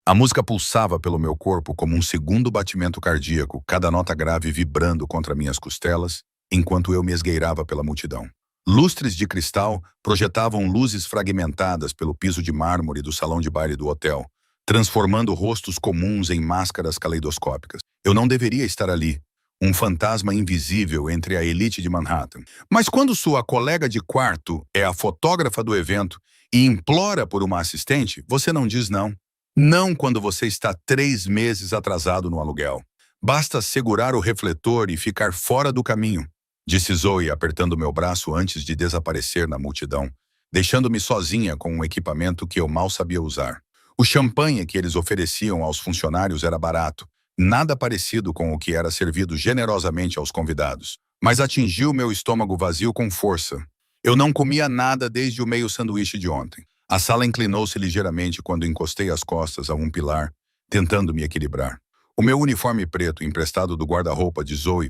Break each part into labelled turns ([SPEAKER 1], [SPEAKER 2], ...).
[SPEAKER 1] A música pulsava pelo meu corpo como um segundo batimento cardíaco, cada nota grave vibrando contra minhas costelas, enquanto eu me esgueirava pela multidão. Lustres de cristal projetavam luzes fragmentadas pelo piso de mármore do salão de baile do hotel, transformando rostos comuns em máscaras caleidoscópicas. Eu não deveria estar ali, um fantasma invisível entre a elite de Manhattan. Mas quando sua colega de quarto é a fotógrafa do evento e implora por uma assistente, você não diz não. Não quando você está 3 meses atrasado no aluguel. Basta segurar o refletor e ficar fora do caminho, disse Zoe apertando meu braço antes de desaparecer na multidão, deixando-me sozinha com um equipamento que eu mal sabia usar. O champanhe que eles ofereciam aos funcionários era barato, nada parecido com o que era servido generosamente aos convidados, mas atingiu meu estômago vazio com força. Eu não comia nada desde o meio sanduíche de ontem. A sala inclinou-se ligeiramente quando encostei as costas a um pilar, tentando me equilibrar. O meu uniforme preto, emprestado do guarda-roupa de Zoe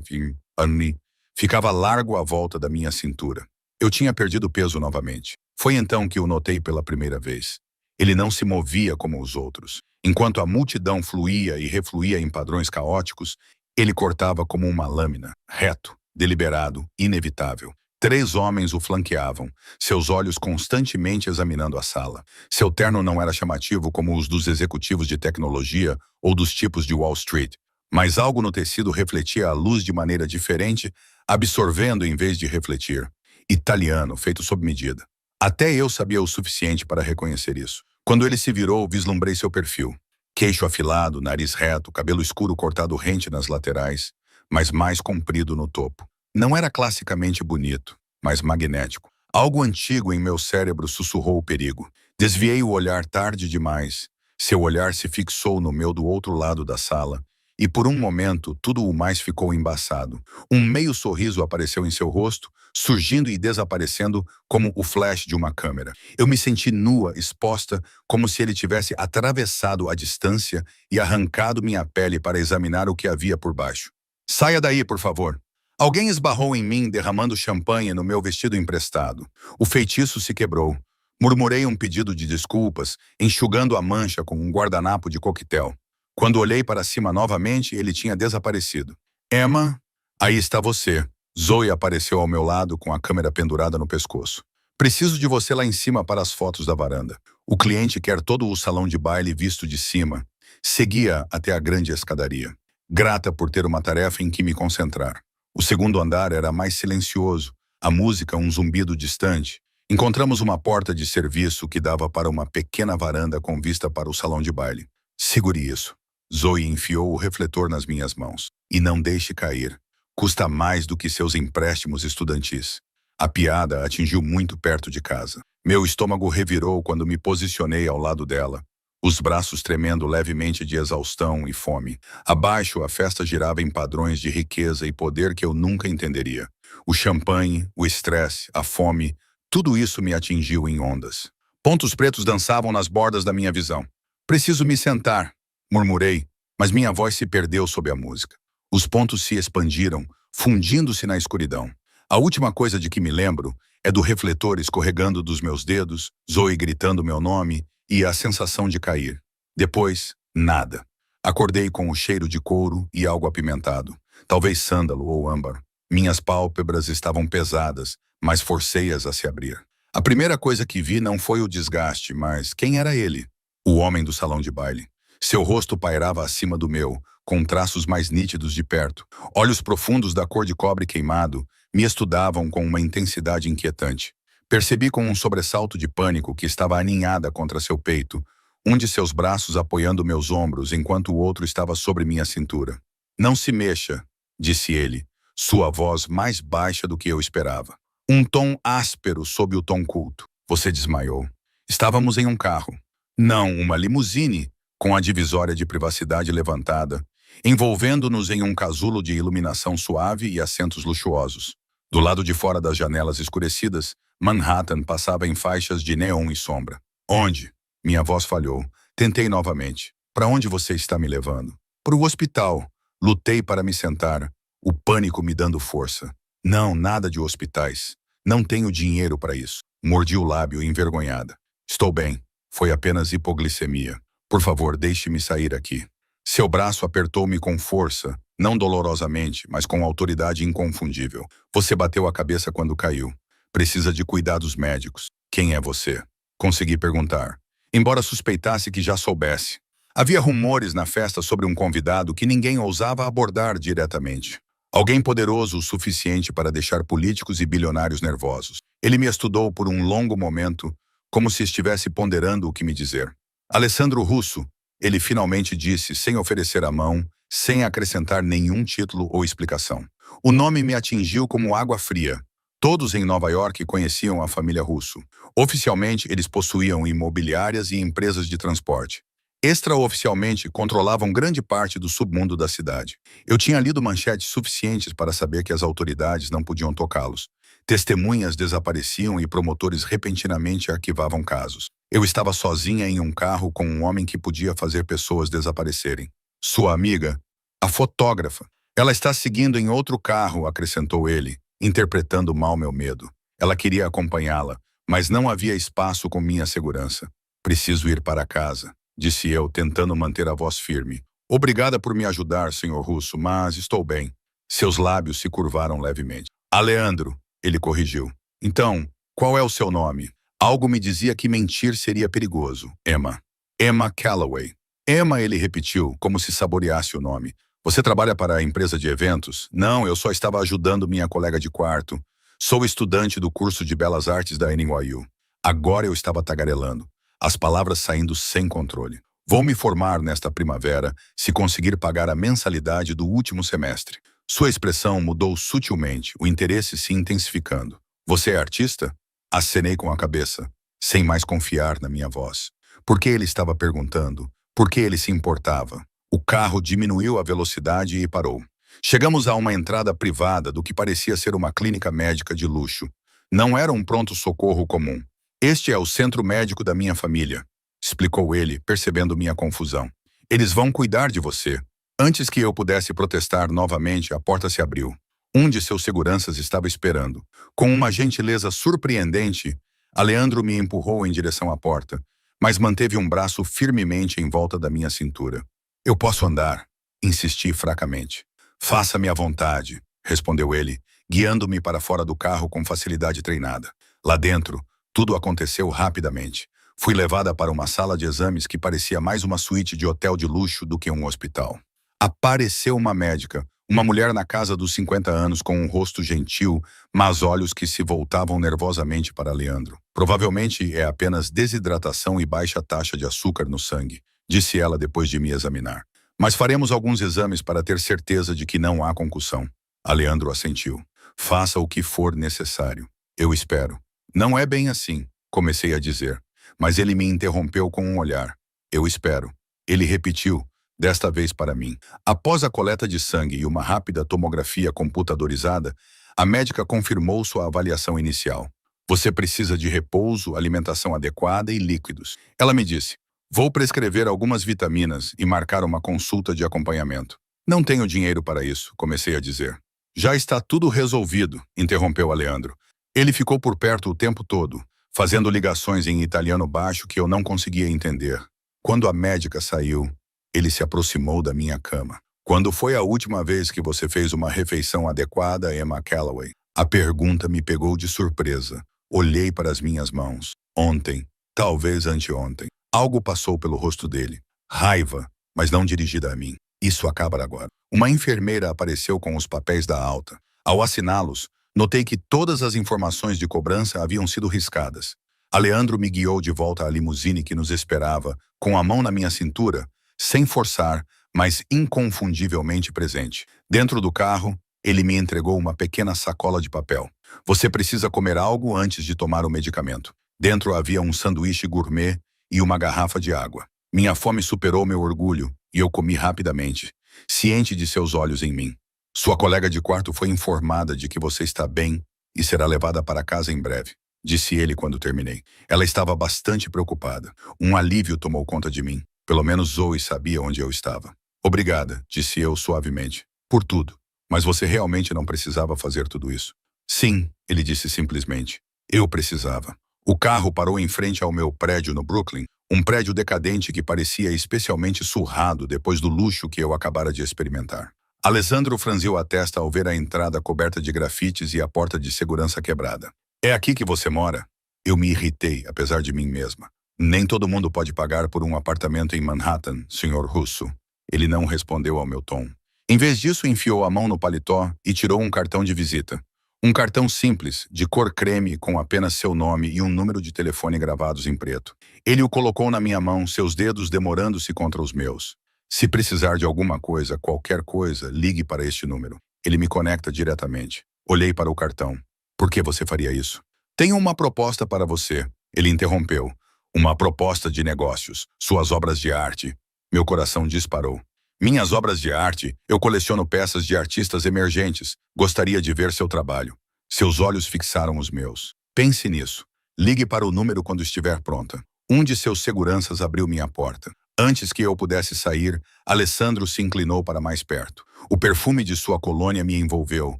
[SPEAKER 1] Annie, ficava largo à volta da minha cintura. Eu tinha perdido peso novamente. Foi então que o notei pela primeira vez. Ele não se movia como os outros. Enquanto a multidão fluía e refluía em padrões caóticos, ele cortava como uma lâmina, reto, deliberado, inevitável. 3 homens o flanqueavam, seus olhos constantemente examinando a sala. Seu terno não era chamativo como os dos executivos de tecnologia ou dos tipos de Wall Street, mas algo no tecido refletia a luz de maneira diferente, absorvendo em vez de refletir. Italiano, feito sob medida. Até eu sabia o suficiente para reconhecer isso. Quando ele se virou, vislumbrei seu perfil. Queixo afilado, nariz reto, cabelo escuro cortado rente nas laterais, mas mais comprido no topo. Não era classicamente bonito, mas magnético. Algo antigo em meu cérebro sussurrou o perigo. Desviei o olhar tarde demais. Seu olhar se fixou no meu do outro lado da sala, e por um momento tudo o mais ficou embaçado. Um meio sorriso apareceu em seu rosto, surgindo e desaparecendo como o flash de uma câmera. Eu me senti nua, exposta, como se ele tivesse atravessado a distância e arrancado minha pele para examinar o que havia por baixo. Saia daí, por favor. Alguém esbarrou em mim, derramando champanhe no meu vestido emprestado. O feitiço se quebrou. Murmurei um pedido de desculpas, enxugando a mancha com um guardanapo de coquetel. Quando olhei para cima novamente, ele tinha desaparecido. Emma, aí está você. Zoe apareceu ao meu lado com a câmera pendurada no pescoço. Preciso de você lá em cima para as fotos da varanda. O cliente quer todo o salão de baile visto de cima. Seguia até a grande escadaria. Grata por ter uma tarefa em que me concentrar. O segundo andar era mais silencioso, a música um zumbido distante. Encontramos uma porta de serviço que dava para uma pequena varanda com vista para o salão de baile. Segure isso. Zoe enfiou o refletor nas minhas mãos. E não deixe cair. Custa mais do que seus empréstimos estudantis. A piada atingiu muito perto de casa. Meu estômago revirou quando me posicionei ao lado dela, os braços tremendo levemente de exaustão e fome. Abaixo, a festa girava em padrões de riqueza e poder que eu nunca entenderia. O champanhe, o estresse, a fome, tudo isso me atingiu em ondas. Pontos pretos dançavam nas bordas da minha visão. Preciso me sentar, murmurei, mas minha voz se perdeu sob a música. Os pontos se expandiram, fundindo-se na escuridão. A última coisa de que me lembro é do refletor escorregando dos meus dedos, Zoe gritando meu nome, e a sensação de cair. Depois, nada. Acordei com o cheiro de couro e algo apimentado, talvez sândalo ou âmbar. Minhas pálpebras estavam pesadas, mas forcei-as a se abrir. A primeira coisa que vi não foi o desgaste, mas quem era ele? O homem do salão de baile. Seu rosto pairava acima do meu, com traços mais nítidos de perto. Olhos profundos da cor de cobre queimado me estudavam com uma intensidade inquietante. Percebi com um sobressalto de pânico que estava aninhada contra seu peito, um de seus braços apoiando meus ombros enquanto o outro estava sobre minha cintura. Não se mexa, disse ele, sua voz mais baixa do que eu esperava. Um tom áspero sob o tom culto. Você desmaiou. Estávamos em um carro. Não, uma limusine, com a divisória de privacidade levantada, envolvendo-nos em um casulo de iluminação suave e assentos luxuosos. Do lado de fora das janelas escurecidas, Manhattan passava em faixas de neon e sombra. Onde? Minha voz falhou. Tentei novamente. Para onde você está me levando? Para o hospital. Lutei para me sentar, o pânico me dando força. Não, nada de hospitais. Não tenho dinheiro para isso. Mordi o lábio envergonhada. Estou bem. Foi apenas hipoglicemia. Por favor, deixe-me sair aqui. Seu braço apertou-me com força, não dolorosamente, mas com autoridade inconfundível. Você bateu a cabeça quando caiu. Precisa de cuidados médicos. Quem é você? Consegui perguntar, embora suspeitasse que já soubesse. Havia rumores na festa sobre um convidado que ninguém ousava abordar diretamente. Alguém poderoso o suficiente para deixar políticos e bilionários nervosos. Ele me estudou por um longo momento, como se estivesse ponderando o que me dizer. Alessandro Russo, ele finalmente disse, sem oferecer a mão, sem acrescentar nenhum título ou explicação. O nome me atingiu como água fria. Todos em Nova York conheciam a família Russo. Oficialmente, eles possuíam imobiliárias e empresas de transporte. Extraoficialmente, controlavam grande parte do submundo da cidade. Eu tinha lido manchetes suficientes para saber que as autoridades não podiam tocá-los. Testemunhas desapareciam e promotores repentinamente arquivavam casos. Eu estava sozinha em um carro com um homem que podia fazer pessoas desaparecerem. Sua amiga, a fotógrafa. Ela está seguindo em outro carro, acrescentou ele, interpretando mal meu medo. Ela queria acompanhá-la, mas não havia espaço com minha segurança. Preciso ir para casa, disse eu, tentando manter a voz firme. Obrigada por me ajudar, Sr. Russo, mas estou bem. Seus lábios se curvaram levemente. Aleandro, ele corrigiu. Então, qual é o seu nome? Algo me dizia que mentir seria perigoso. Emma. Emma Calloway. Emma, ele repetiu, como se saboreasse o nome. Você trabalha para a empresa de eventos? Não, eu só estava ajudando minha colega de quarto. Sou estudante do curso de Belas Artes da NYU. Agora eu estava tagarelando, as palavras saindo sem controle. Vou me formar nesta primavera se conseguir pagar a mensalidade do último semestre. Sua expressão mudou sutilmente, o interesse se intensificando. Você é artista? Acenei com a cabeça, sem mais confiar na minha voz. Por que ele estava perguntando? Por que ele se importava? O carro diminuiu a velocidade e parou. Chegamos a uma entrada privada do que parecia ser uma clínica médica de luxo. Não era um pronto-socorro comum. Este é o centro médico da minha família, explicou ele, percebendo minha confusão. Eles vão cuidar de você. Antes que eu pudesse protestar novamente, a porta se abriu. Um de seus seguranças estava esperando. Com uma gentileza surpreendente, Aleandro me empurrou em direção à porta, mas manteve um braço firmemente em volta da minha cintura. Eu posso andar, insisti fracamente. Faça-me à vontade, respondeu ele, guiando-me para fora do carro com facilidade treinada. Lá dentro, tudo aconteceu rapidamente. Fui levada para uma sala de exames que parecia mais uma suíte de hotel de luxo do que um hospital. Apareceu uma médica, uma mulher na casa dos 50 anos com um rosto gentil, mas olhos que se voltavam nervosamente para Leandro. Provavelmente é apenas desidratação e baixa taxa de açúcar no sangue, disse ela depois de me examinar. Mas faremos alguns exames para ter certeza de que não há concussão. Aleandro assentiu. Faça o que for necessário. Eu espero. Não é bem assim, comecei a dizer, mas ele me interrompeu com um olhar. Eu espero. Ele repetiu, desta vez para mim. Após a coleta de sangue e uma rápida tomografia computadorizada, a médica confirmou sua avaliação inicial. Você precisa de repouso, alimentação adequada e líquidos. Ela me disse, vou prescrever algumas vitaminas e marcar uma consulta de acompanhamento. Não tenho dinheiro para isso, comecei a dizer. Já está tudo resolvido, interrompeu Aleandro. Ele ficou por perto o tempo todo, fazendo ligações em italiano baixo que eu não conseguia entender. Quando a médica saiu, ele se aproximou da minha cama. Quando foi a última vez que você fez uma refeição adequada, Emma Calloway? A pergunta me pegou de surpresa. Olhei para as minhas mãos. Ontem, talvez anteontem. Algo passou pelo rosto dele. Raiva, mas não dirigida a mim. Isso acaba agora. Uma enfermeira apareceu com os papéis da alta. Ao assiná-los, notei que todas as informações de cobrança haviam sido riscadas. Aleandro me guiou de volta à limusine que nos esperava, com a mão na minha cintura, sem forçar, mas inconfundivelmente presente. Dentro do carro, ele me entregou uma pequena sacola de papel. Você precisa comer algo antes de tomar o medicamento. Dentro havia um sanduíche gourmet e uma garrafa de água. Minha fome superou meu orgulho e eu comi rapidamente, ciente de seus olhos em mim. Sua colega de quarto foi informada de que você está bem e será levada para casa em breve, disse ele quando terminei. Ela estava bastante preocupada. Um alívio tomou conta de mim. Pelo menos Zoe sabia onde eu estava. Obrigada, disse eu suavemente, por tudo. Mas você realmente não precisava fazer tudo isso. Sim, ele disse simplesmente. Eu precisava. O carro parou em frente ao meu prédio no Brooklyn, Um prédio decadente que parecia especialmente surrado depois do luxo que eu acabara de experimentar. Alessandro franziu a testa ao ver a entrada coberta de grafites e a porta de segurança quebrada. É aqui que você mora? Eu me irritei, apesar de mim mesma. Nem todo mundo pode pagar por um apartamento em Manhattan, Sr. Russo. Ele não respondeu ao meu tom. Em vez disso, enfiou a mão no paletó e tirou um cartão de visita. Um cartão simples, de cor creme, com apenas seu nome e um número de telefone gravados em preto. Ele o colocou na minha mão, seus dedos demorando-se contra os meus. Se precisar de alguma coisa, qualquer coisa, ligue para este número. Ele me conecta diretamente. Olhei para o cartão. Por que você faria isso? Tenho uma proposta para você. Ele interrompeu. Uma proposta de negócios. Suas obras de arte. Meu coração disparou. Minhas obras de arte, eu coleciono peças de artistas emergentes. Gostaria de ver seu trabalho. Seus olhos fixaram os meus. Pense nisso. Ligue para o número quando estiver pronta. Um de seus seguranças abriu minha porta. Antes que eu pudesse sair, Alessandro se inclinou para mais perto. O perfume de sua colônia me envolveu,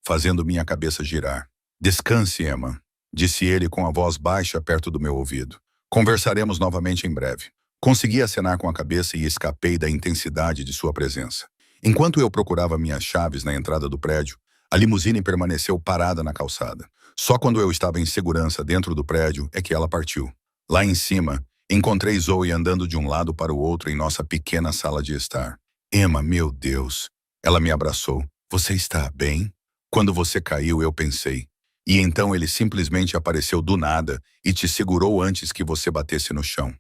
[SPEAKER 1] fazendo minha cabeça girar. Descanse, Emma, disse ele com a voz baixa perto do meu ouvido. Conversaremos novamente em breve. Consegui acenar com a cabeça e escapei da intensidade de sua presença. Enquanto eu procurava minhas chaves na entrada do prédio, a limusine permaneceu parada na calçada. Só quando eu estava em segurança dentro do prédio é que ela partiu. Lá em cima, encontrei Zoe andando de um lado para o outro em nossa pequena sala de estar. Emma, meu Deus. Ela me abraçou. Você está bem? Quando você caiu, eu pensei. E então ele simplesmente apareceu do nada e te segurou antes que você batesse no chão.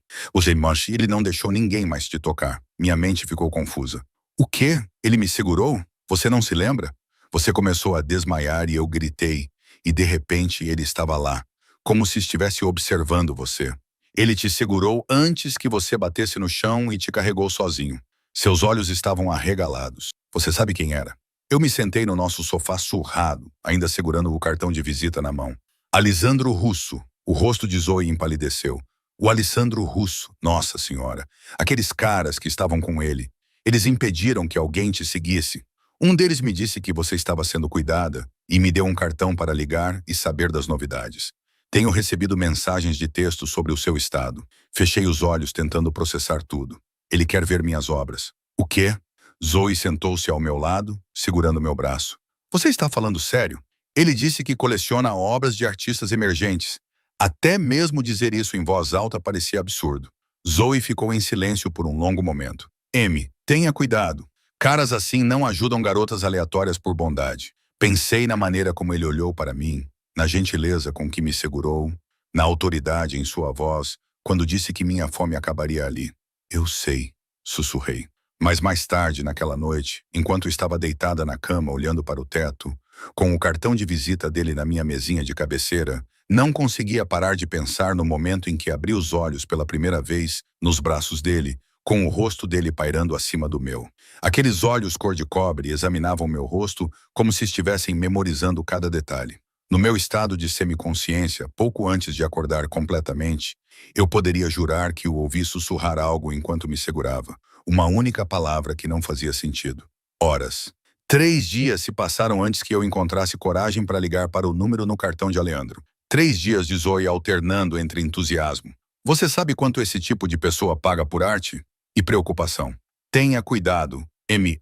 [SPEAKER 1] Ele não deixou ninguém mais te tocar. Minha mente ficou confusa. O quê? Ele me segurou? Você não se lembra? Você começou a desmaiar e eu gritei. E de repente ele estava lá, como se estivesse observando você. Ele te segurou antes que você batesse no chão e te carregou sozinho. Seus olhos estavam arregalados. Você sabe quem era? Eu me sentei no nosso sofá surrado, ainda segurando o cartão de visita na mão. Alessandro Russo. O rosto de Zoe empalideceu. O Alessandro Russo, nossa senhora. Aqueles caras que estavam com ele. Eles impediram que alguém te seguisse. Um deles me disse que você estava sendo cuidada e me deu um cartão para ligar e saber das novidades. Tenho recebido mensagens de texto sobre o seu estado. Fechei os olhos tentando processar tudo. Ele quer ver minhas obras. O quê? Zoe sentou-se ao meu lado, segurando meu braço. Você está falando sério? Ele disse que coleciona obras de artistas emergentes. Até mesmo dizer isso em voz alta parecia absurdo. Zoe ficou em silêncio por um longo momento. M, tenha cuidado. Caras assim não ajudam garotas aleatórias por bondade. Pensei na maneira como ele olhou para mim, na gentileza com que me segurou, na autoridade em sua voz, quando disse que minha fome acabaria ali. Eu sei, sussurrei. Mas mais tarde, naquela noite, enquanto estava deitada na cama olhando para o teto, com o cartão de visita dele na minha mesinha de cabeceira, não conseguia parar de pensar no momento em que abri os olhos pela primeira vez nos braços dele, com o rosto dele pairando acima do meu. Aqueles olhos cor de cobre examinavam meu rosto como se estivessem memorizando cada detalhe. No meu estado de semiconsciência, pouco antes de acordar completamente, eu poderia jurar que o ouvi sussurrar algo enquanto me segurava. Uma única palavra que não fazia sentido. Horas. 3 dias se passaram antes que eu encontrasse coragem para ligar para o número no cartão de Alessandro. 3 dias de Zoe alternando entre entusiasmo. Você sabe quanto esse tipo de pessoa paga por arte? E preocupação. Tenha cuidado.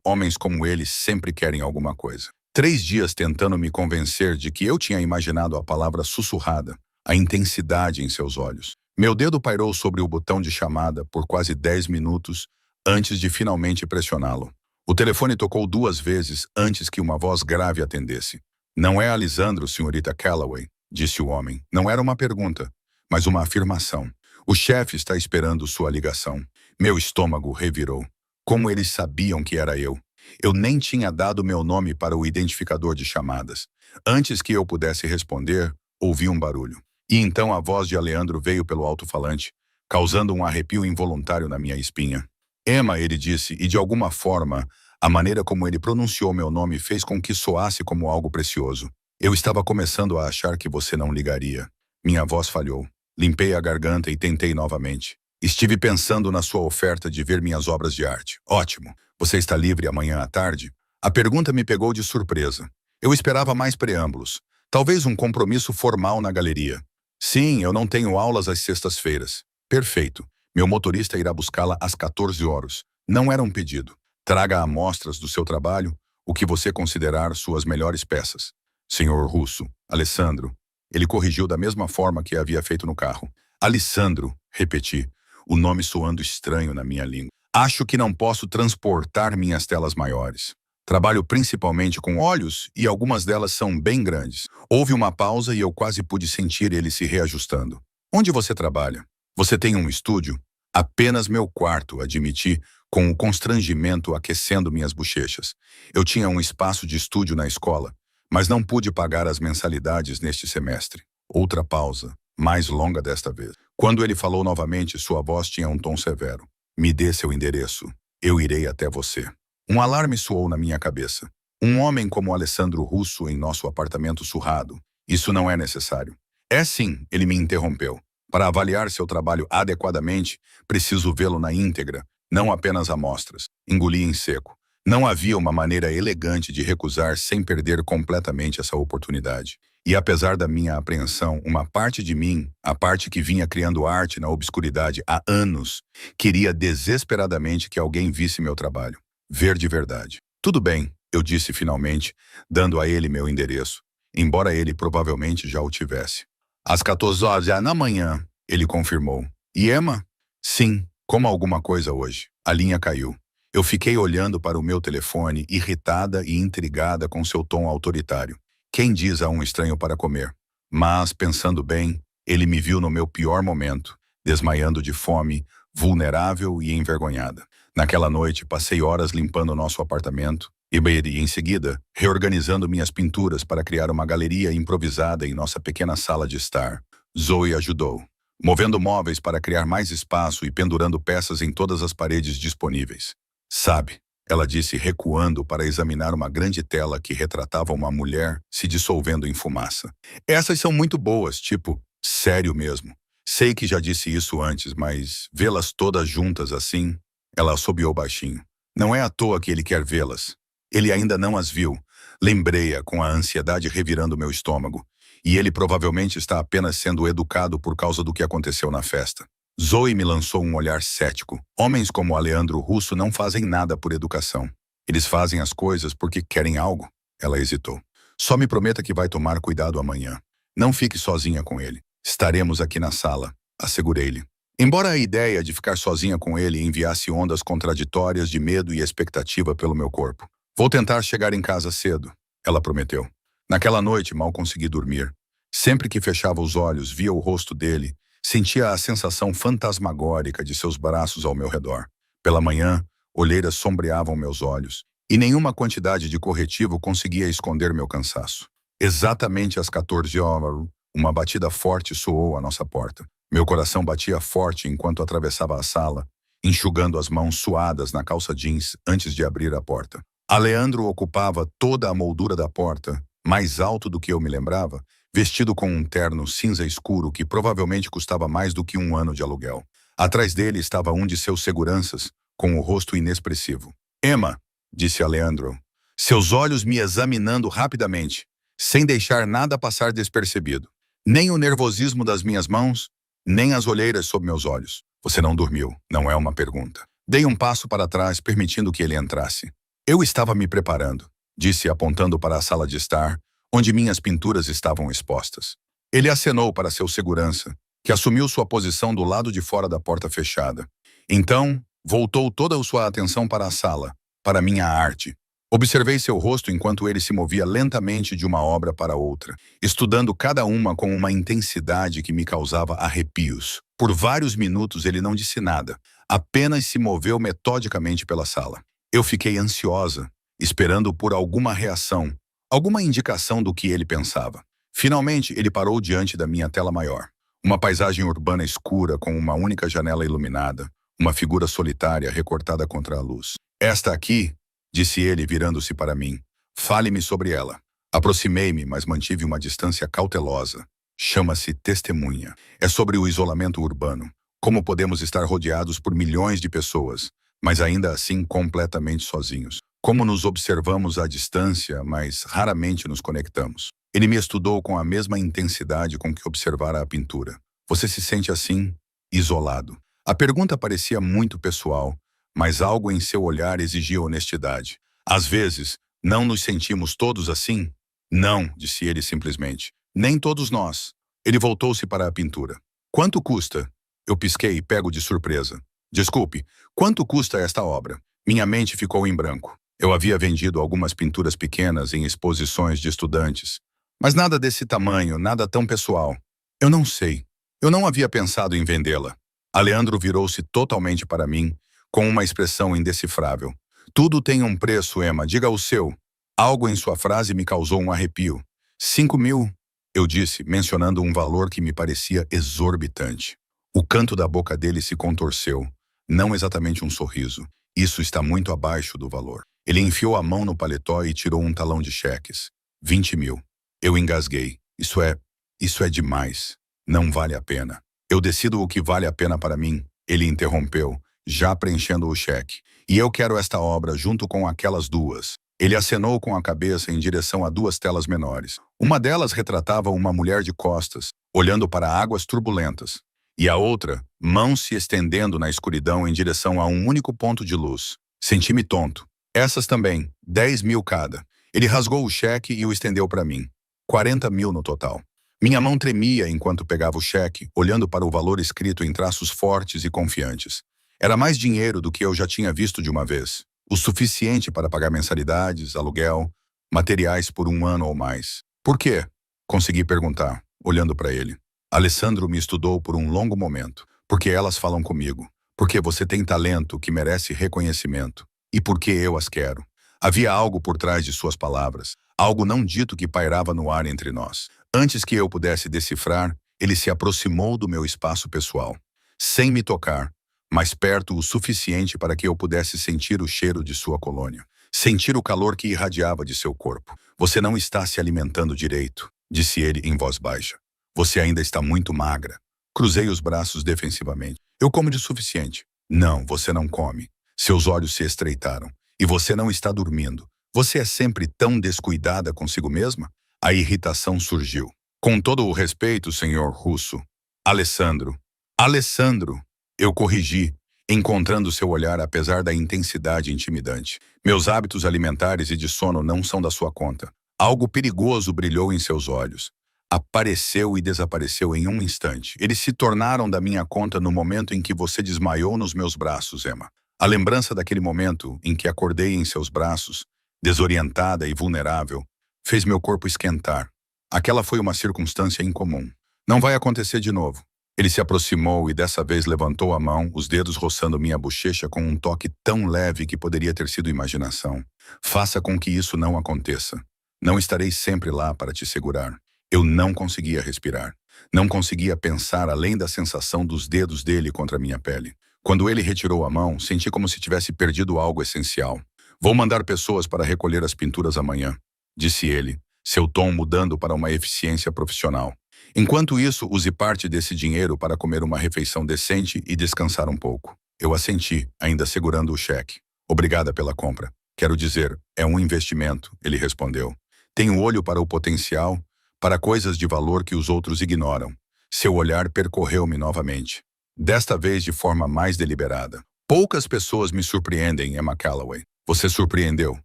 [SPEAKER 1] Homens como ele sempre querem alguma coisa. 3 dias tentando me convencer de que eu tinha imaginado a palavra sussurrada, a intensidade em seus olhos. Meu dedo pairou sobre o botão de chamada por quase 10 minutos antes de finalmente pressioná-lo. O telefone tocou 2 vezes antes que uma voz grave atendesse. Não é Alessandro, senhorita Calloway, disse o homem. Não era uma pergunta, mas uma afirmação. O chefe está esperando sua ligação. Meu estômago revirou. Como eles sabiam que era eu? Eu nem tinha dado meu nome para o identificador de chamadas. Antes que eu pudesse responder, ouvi um barulho. E então a voz de Alessandro veio pelo alto-falante, causando um arrepio involuntário na minha espinha. Emma, ele disse, e de alguma forma, a maneira como ele pronunciou meu nome fez com que soasse como algo precioso. Eu estava começando a achar que você não ligaria. Minha voz falhou. Limpei a garganta e tentei novamente. Estive pensando na sua oferta de ver minhas obras de arte. Ótimo. Você está livre amanhã à tarde? A pergunta me pegou de surpresa. Eu esperava mais preâmbulos. Talvez um compromisso formal na galeria. Sim, eu não tenho aulas às sextas-feiras. Perfeito. Meu motorista irá buscá-la às 14 horas. Não era um pedido. Traga amostras do seu trabalho, o que você considerar suas melhores peças. Senhor Russo, Alessandro. Ele corrigiu da mesma forma que havia feito no carro. Alessandro, repeti, o nome soando estranho na minha língua. Acho que não posso transportar minhas telas maiores. Trabalho principalmente com olhos e algumas delas são bem grandes. Houve uma pausa e eu quase pude sentir ele se reajustando. Onde você trabalha? Você tem um estúdio? Apenas meu quarto, admiti, com o constrangimento aquecendo minhas bochechas. Eu tinha um espaço de estúdio na escola, mas não pude pagar as mensalidades neste semestre. Outra pausa, mais longa desta vez. Quando ele falou novamente, sua voz tinha um tom severo. Me dê seu endereço. Eu irei até você. Um alarme soou na minha cabeça. Um homem como Alessandro Russo em nosso apartamento surrado. Isso não é necessário. É sim, ele me interrompeu. Para avaliar seu trabalho adequadamente, preciso vê-lo na íntegra, não apenas amostras. Engoli em seco. Não havia uma maneira elegante de recusar sem perder completamente essa oportunidade. E apesar da minha apreensão, uma parte de mim, a parte que vinha criando arte na obscuridade há anos, queria desesperadamente que alguém visse meu trabalho. Ver de verdade. Tudo bem, eu disse finalmente, dando a ele meu endereço, embora ele provavelmente já o tivesse. Às 14 horas da manhã, ele confirmou. E Emma? Sim, como alguma coisa hoje. A linha caiu. Eu fiquei olhando para o meu telefone, irritada e intrigada com seu tom autoritário. Quem diz a um estranho para comer? Mas, pensando bem, ele me viu no meu pior momento, desmaiando de fome, vulnerável e envergonhada. Naquela noite, passei horas limpando nosso apartamento e, em seguida, reorganizando minhas pinturas para criar uma galeria improvisada em nossa pequena sala de estar. Zoe ajudou, movendo móveis para criar mais espaço e pendurando peças em todas as paredes disponíveis. Sabe, ela disse recuando para examinar uma grande tela que retratava uma mulher se dissolvendo em fumaça. Essas são muito boas, tipo, sério mesmo. Sei que já disse isso antes, mas vê-las todas juntas assim... Ela assobiou baixinho. Não é à toa que ele quer vê-las. Ele ainda não as viu. Lembrei-a com a ansiedade revirando meu estômago. E ele provavelmente está apenas sendo educado por causa do que aconteceu na festa. Zoe me lançou um olhar cético. Homens como Alessandro Russo não fazem nada por educação. Eles fazem as coisas porque querem algo. Ela hesitou. Só me prometa que vai tomar cuidado amanhã. Não fique sozinha com ele. Estaremos aqui na sala, assegurei-lhe. Embora a ideia de ficar sozinha com ele enviasse ondas contraditórias de medo e expectativa pelo meu corpo. Vou tentar chegar em casa cedo, ela prometeu. Naquela noite mal consegui dormir. Sempre que fechava os olhos, via o rosto dele, sentia a sensação fantasmagórica de seus braços ao meu redor. Pela manhã, olheiras sombreavam meus olhos, e nenhuma quantidade de corretivo conseguia esconder meu cansaço. Exatamente às 14 horas, uma batida forte soou à nossa porta. Meu coração batia forte enquanto atravessava a sala, enxugando as mãos suadas na calça jeans antes de abrir a porta. Alessandro ocupava toda a moldura da porta, mais alto do que eu me lembrava, vestido com um terno cinza escuro que provavelmente custava mais do que um ano de aluguel. Atrás dele estava um de seus seguranças, com o rosto inexpressivo. Emma, disse Alessandro, seus olhos me examinando rapidamente, sem deixar nada passar despercebido. Nem o nervosismo das minhas mãos, nem as olheiras sob meus olhos. Você não dormiu, não é uma pergunta. Dei um passo para trás, permitindo que ele entrasse. Eu estava me preparando, disse apontando para a sala de estar, onde minhas pinturas estavam expostas. Ele acenou para seu segurança, que assumiu sua posição do lado de fora da porta fechada. Então, voltou toda a sua atenção para a sala, para minha arte. Observei seu rosto enquanto ele se movia lentamente de uma obra para outra, estudando cada uma com uma intensidade que me causava arrepios. Por vários minutos ele não disse nada, apenas se moveu metodicamente pela sala. Eu fiquei ansiosa, esperando por alguma reação, alguma indicação do que ele pensava. Finalmente, ele parou diante da minha tela maior. Uma paisagem urbana escura com uma única janela iluminada, uma figura solitária recortada contra a luz. Esta aqui, disse ele virando-se para mim. Fale-me sobre ela. Aproximei-me, mas mantive uma distância cautelosa. Chama-se testemunha. É sobre o isolamento urbano. Como podemos estar rodeados por milhões de pessoas, mas ainda assim completamente sozinhos. Como nos observamos à distância, mas raramente nos conectamos. Ele me estudou com a mesma intensidade com que observara a pintura. Você se sente assim, isolado. A pergunta parecia muito pessoal, mas algo em seu olhar exigia honestidade. Às vezes, não nos sentimos todos assim? Não, disse ele simplesmente. Nem todos nós. Ele voltou-se para a pintura. Quanto custa? Eu pisquei, pego de surpresa. Desculpe, quanto custa esta obra? Minha mente ficou em branco. Eu havia vendido algumas pinturas pequenas em exposições de estudantes. Mas nada desse tamanho, nada tão pessoal. Eu não sei. Eu não havia pensado em vendê-la. Aleandro virou-se totalmente para mim, com uma expressão indecifrável. Tudo tem um preço, Emma, diga o seu. Algo em sua frase me causou um arrepio. 5.000, eu disse, mencionando um valor que me parecia exorbitante. O canto da boca dele se contorceu. Não exatamente um sorriso. Isso está muito abaixo do valor. Ele enfiou a mão no paletó e tirou um talão de cheques. 20.000. Eu engasguei. Isso é demais. Não vale a pena. Eu decido o que vale a pena para mim. Ele interrompeu, já preenchendo o cheque. E eu quero esta obra junto com aquelas duas. Ele acenou com a cabeça em direção a duas telas menores. Uma delas retratava uma mulher de costas, olhando para águas turbulentas. E a outra, mãos se estendendo na escuridão em direção a um único ponto de luz. Senti-me tonto. Essas também, 10.000 cada. Ele rasgou o cheque e o estendeu para mim. 40.000 no total. Minha mão tremia enquanto pegava o cheque, olhando para o valor escrito em traços fortes e confiantes. Era mais dinheiro do que eu já tinha visto de uma vez. O suficiente para pagar mensalidades, aluguel, materiais por 1 ano ou mais. Por quê? Consegui perguntar, olhando para ele. Alessandro me estudou por um longo momento. Porque elas falam comigo. Porque você tem talento que merece reconhecimento. E porque eu as quero. Havia algo por trás de suas palavras. Algo não dito que pairava no ar entre nós. Antes que eu pudesse decifrar, ele se aproximou do meu espaço pessoal. Sem me tocar, mas perto o suficiente para que eu pudesse sentir o cheiro de sua colônia. Sentir o calor que irradiava de seu corpo. Você não está se alimentando direito, disse ele em voz baixa. Você ainda está muito magra. Cruzei os braços defensivamente. Eu como de suficiente. Não, você não come. Seus olhos se estreitaram. E você não está dormindo. Você é sempre tão descuidada consigo mesma? A irritação surgiu. Com todo o respeito, senhor Russo. Alessandro. Alessandro. Eu corrigi, encontrando seu olhar apesar da intensidade intimidante. Meus hábitos alimentares e de sono não são da sua conta. Algo perigoso brilhou em seus olhos. Apareceu e desapareceu em um instante. Eles se tornaram da minha conta no momento em que você desmaiou nos meus braços, Emma. A lembrança daquele momento em que acordei em seus braços, desorientada e vulnerável, fez meu corpo esquentar. Aquela foi uma circunstância incomum. Não vai acontecer de novo. Ele se aproximou e dessa vez levantou a mão, os dedos roçando minha bochecha com um toque tão leve que poderia ter sido imaginação. Faça com que isso não aconteça. Não estarei sempre lá para te segurar. Eu não conseguia respirar. Não conseguia pensar além da sensação dos dedos dele contra minha pele. Quando ele retirou a mão, senti como se tivesse perdido algo essencial. Vou mandar pessoas para recolher as pinturas amanhã, disse ele, seu tom mudando para uma eficiência profissional. Enquanto isso, use parte desse dinheiro para comer uma refeição decente e descansar um pouco. Eu assenti, ainda segurando o cheque. Obrigada pela compra. Quero dizer, é um investimento, ele respondeu. Tenho olho para o potencial, para coisas de valor que os outros ignoram. Seu olhar percorreu-me novamente. Desta vez de forma mais deliberada. Poucas pessoas me surpreendem, Emma Calloway. Você surpreendeu.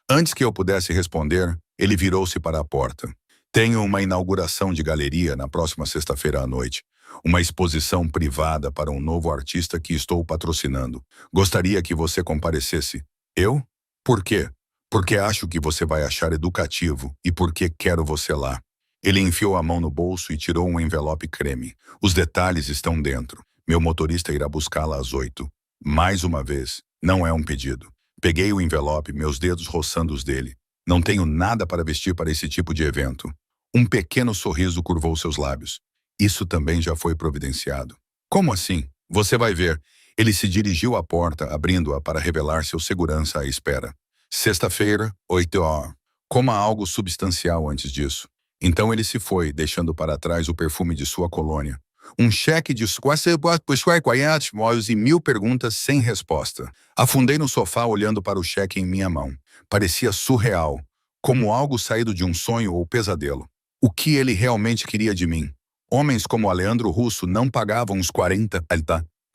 [SPEAKER 1] Antes que eu pudesse responder, ele virou-se para a porta. Tenho uma inauguração de galeria na próxima sexta-feira à noite. Uma exposição privada para um novo artista que estou patrocinando. Gostaria que você comparecesse. Eu? Por quê? Porque acho que você vai achar educativo e porque quero você lá. Ele enfiou a mão no bolso e tirou um envelope creme. Os detalhes estão dentro. Meu motorista irá buscá-la às 8. Mais uma vez, não é um pedido. Peguei o envelope, meus dedos roçando os dele. Não tenho nada para vestir para esse tipo de evento. Um pequeno sorriso curvou seus lábios. Isso também já foi providenciado. Como assim? Você vai ver. Ele se dirigiu à porta, abrindo-a para revelar seu segurança à espera. Sexta-feira, 8 horas. Coma algo substancial antes disso. Então ele se foi, deixando para trás o perfume de sua colônia. Um cheque de quase 400 e 1.000 perguntas sem resposta. Afundei no sofá olhando para o cheque em minha mão. Parecia surreal, como algo saído de um sonho ou pesadelo. O que ele realmente queria de mim? Homens como Aleandro Russo não pagavam os 40.